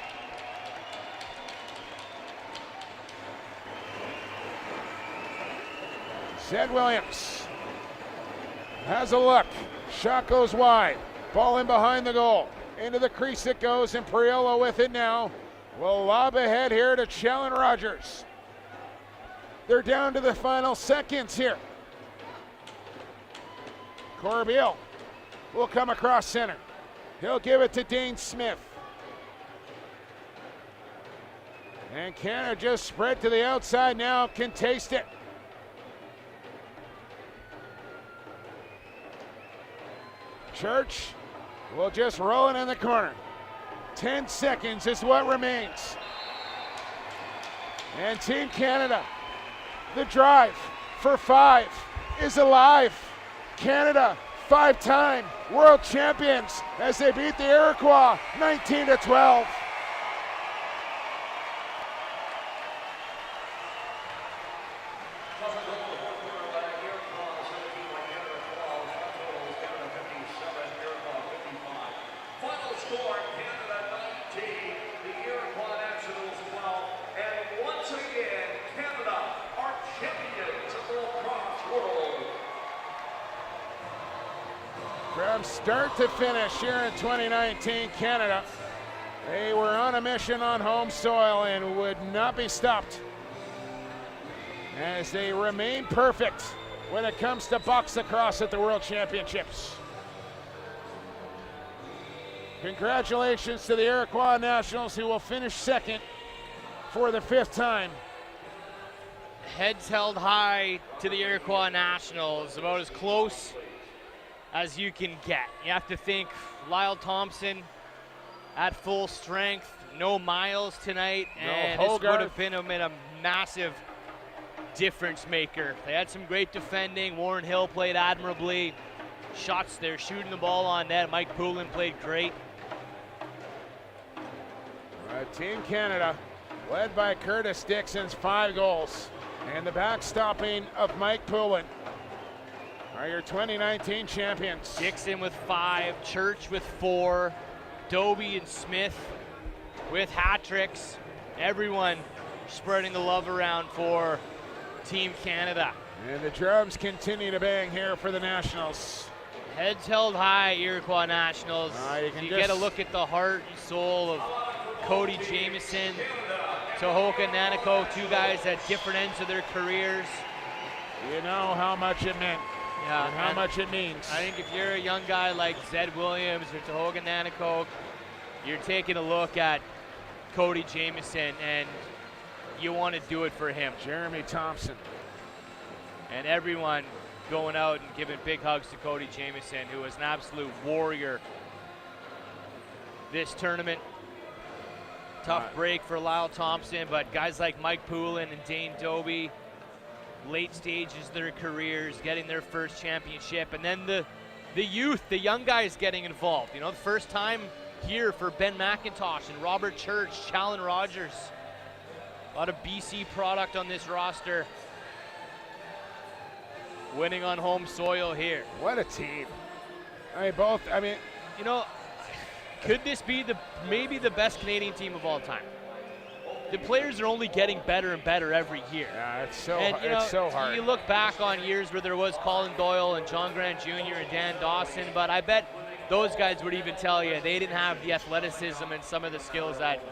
Zed Williams has a look. Shot goes wide. Ball in behind the goal. Into the crease it goes, and Priolo with it now. Will lob ahead here to Challen Rogers. They're down to the final seconds here. Corbeil will come across center. He'll give it to Dane Smith. And Canada just spread to the outside now, can taste it. Church will just roll it in the corner. 10 seconds is what remains. And Team Canada, the drive for 5 is alive. Canada, 5-time world champions as they beat the Iroquois 19-12. From start to finish here in 2019, Canada, they were on a mission on home soil and would not be stopped as they remain perfect when it comes to box lacrosse at the World Championships. Congratulations to the Iroquois Nationals, who will finish second for the 5th time. Heads held high to the Iroquois Nationals, about as close as you can get. You have to think Lyle Thompson at full strength, no Miles tonight, and this would have been a massive difference maker. They had some great defending. Warren Hill played admirably. Shots there, shooting the ball on net. Mike Poulin played great. Team Canada, led by Curtis Dixon's 5 goals, and the backstopping of Mike Poulin, are your 2019 champions. Dixon with 5, Church with 4, Dobie and Smith with hat tricks. Everyone spreading the love around for Team Canada. And the drums continue to bang here for the Nationals. Heads held high, Iroquois Nationals. You get a look at the heart and soul of Cody Jamieson, Tohoka Nanako, 2 guys at different ends of their careers. You know how much it meant. Yeah, and how much it means. I think if you're a young guy like Zed Williams or Tohoka Nanako, you're taking a look at Cody Jamieson and you want to do it for him. Jeremy Thompson. And everyone going out and giving big hugs to Cody Jamieson, who was an absolute warrior this tournament. Tough break for Lyle Thompson, but guys like Mike Poulin and Dane Dobie, late stages of their careers, getting their first championship, and then the youth, the young guys getting involved. You know, the first time here for Ben McIntosh and Robert Church, Challen Rogers. A lot of BC product on this roster. Winning on home soil here. What a team. You know, could this be maybe the best Canadian team of all time? The players are only getting better and better every year. Yeah, it's so hard. You look back on years where there was Colin Doyle and John Grant Jr. and Dan Dawson, but I bet those guys would even tell you they didn't have the athleticism and some of the skills that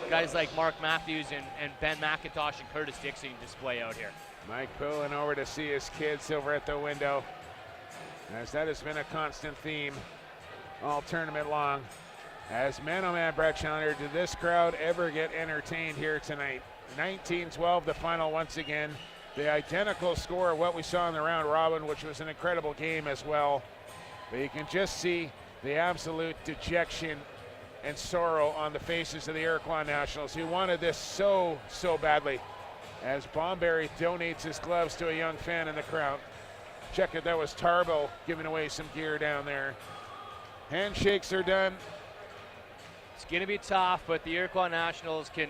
guys like Mark Matthews and Ben McIntosh and Curtis Dixon display out here. Mike pulling over to see his kids over at the window, as that has been a constant theme all tournament long. As man-oh-man Brett Challenger, did this crowd ever get entertained here tonight? 19-12 the final once again. The identical score of what we saw in the round robin, which was an incredible game as well. But you can just see the absolute dejection and sorrow on the faces of the Iroquois Nationals, who wanted this so badly. As Bomberry donates his gloves to a young fan in the crowd. Check it, that was Tarbo giving away some gear down there. Handshakes are done. It's going to be tough, but the Iroquois Nationals can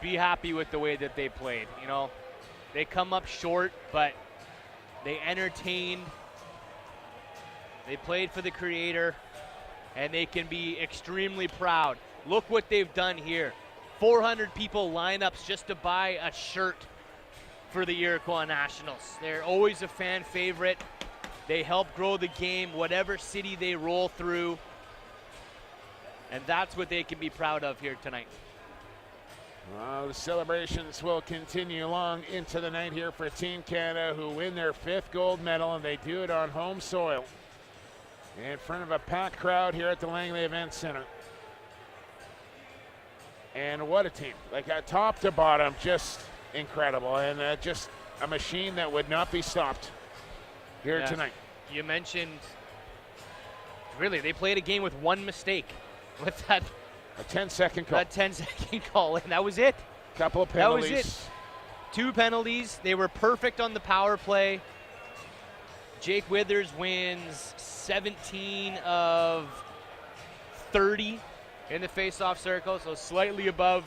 be happy with the way that they played. You know, they come up short, but they entertained. They played for the Creator, and they can be extremely proud. Look what they've done here. 400 people lineups just to buy a shirt for the Iroquois Nationals. They're always a fan favorite. They help grow the game, whatever city they roll through. And that's what they can be proud of here tonight. Well, the celebrations will continue long into the night here for Team Canada, who win their 5th gold medal, and they do it on home soil in front of a packed crowd here at the Langley Event Center. And what a team. Like top to bottom, just incredible. And just a machine that would not be stopped here tonight. You mentioned, really, they played a game with one mistake. With a 10-second call. That 10-second call, and that was it. Couple of penalties. That was it. 2 penalties. They were perfect on the power play. Jake Withers wins 17 of 30 in the face-off circle, so slightly above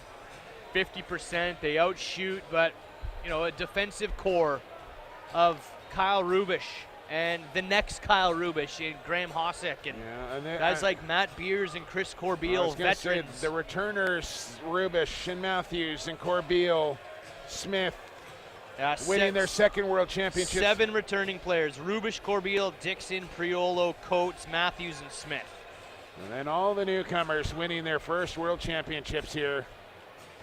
50%. They outshoot, but a defensive core of Kyle Rubish and the next Kyle Rubish and Graham Hossack and guys like Matt Beers and Chris Corbeil, veterans. The returners, Rubish and Matthews and Corbeil, Smith, winning their 2nd World Championship. 7 returning players: Rubish, Corbeil, Dixon, Priolo, Coates, Matthews, and Smith. And then all the newcomers winning their 1st World Championships here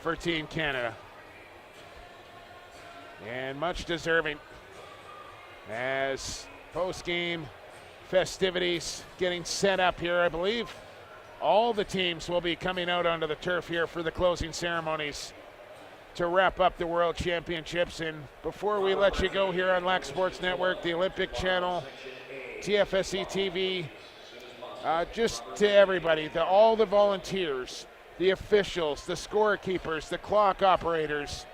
for Team Canada. And much deserving, as post-game festivities getting set up here. I believe all the teams will be coming out onto the turf here for the closing ceremonies to wrap up the World Championships. And before we let you go here on Lac Sports Network, the Olympic Channel, TFSE TV, just to everybody, all the volunteers, the officials, the scorekeepers, the clock operators,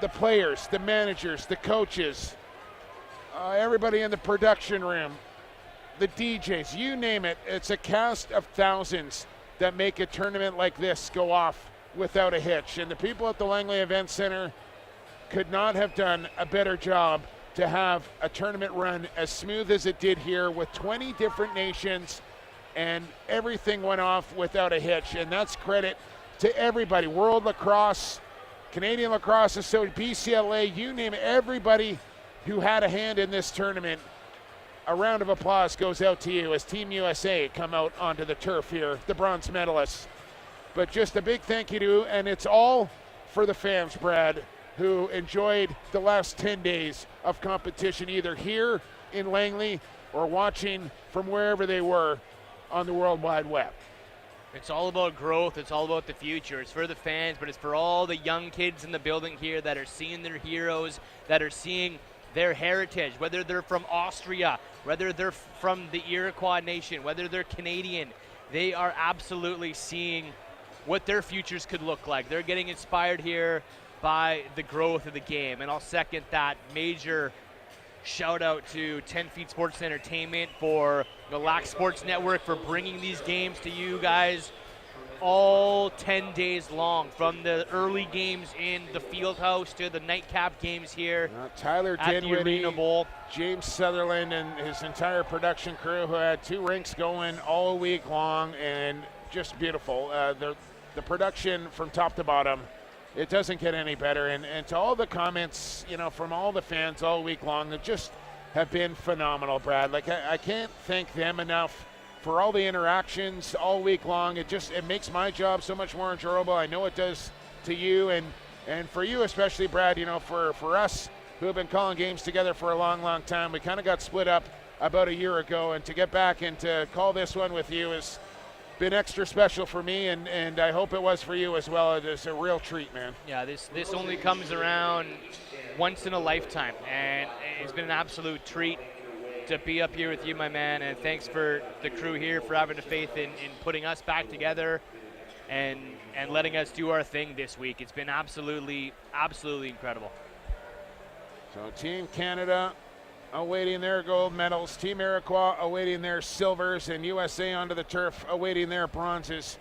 the players, the managers, the coaches, everybody in the production room, the DJs, you name it. It's a cast of thousands that make a tournament like this go off without a hitch. And the people at the Langley Event Center could not have done a better job to have a tournament run as smooth as it did here, with 20 different nations, and everything went off without a hitch. And that's credit to everybody. World Lacrosse, Canadian Lacrosse Association, BCLA, you name it, everybody who had a hand in this tournament. A round of applause goes out to you as Team USA come out onto the turf here, the bronze medalists. But just a big thank you to, and it's all for the fans, Brad, who enjoyed the last 10 days of competition, either here in Langley or watching from wherever they were on the World Wide Web. It's all about growth. It's all about the future. It's for the fans, but it's for all the young kids in the building here that are seeing their heroes, that are seeing their heritage, whether they're from Austria, whether they're from the Iroquois Nation, whether they're Canadian. They are absolutely seeing what their futures could look like. They're getting inspired here by the growth of the game, and I'll second that. Major shout out to 10 Feet Sports Entertainment, for the Lac Sports Network, for bringing these games to you guys all 10 days long, from the early games in the field house to the nightcap games here Tyler at the Arena Dinwiddie, Bowl. James Sutherland, and his entire production crew, who had 2 rinks going all week long, and just beautiful. The production from top to bottom, it doesn't get any better. And to all the comments, from all the fans all week long, that just have been phenomenal, Brad. Like, I can't thank them enough for all the interactions all week long. It makes my job so much more enjoyable. I know it does to you, and for you especially, Brad. For us who have been calling games together for a long, long time, we kind of got split up about a year ago, and to get back and to call this one with you has been extra special for me, and I hope it was for you as well. It is a real treat, man. Yeah, this only comes around once in a lifetime, and it's been an absolute treat to be up here with you, my man, and thanks for the crew here for having the faith in putting us back together and letting us do our thing this week. It's been absolutely incredible. So Team Canada awaiting their gold medals, Team Iroquois awaiting their silvers, and USA onto the turf awaiting their bronzes.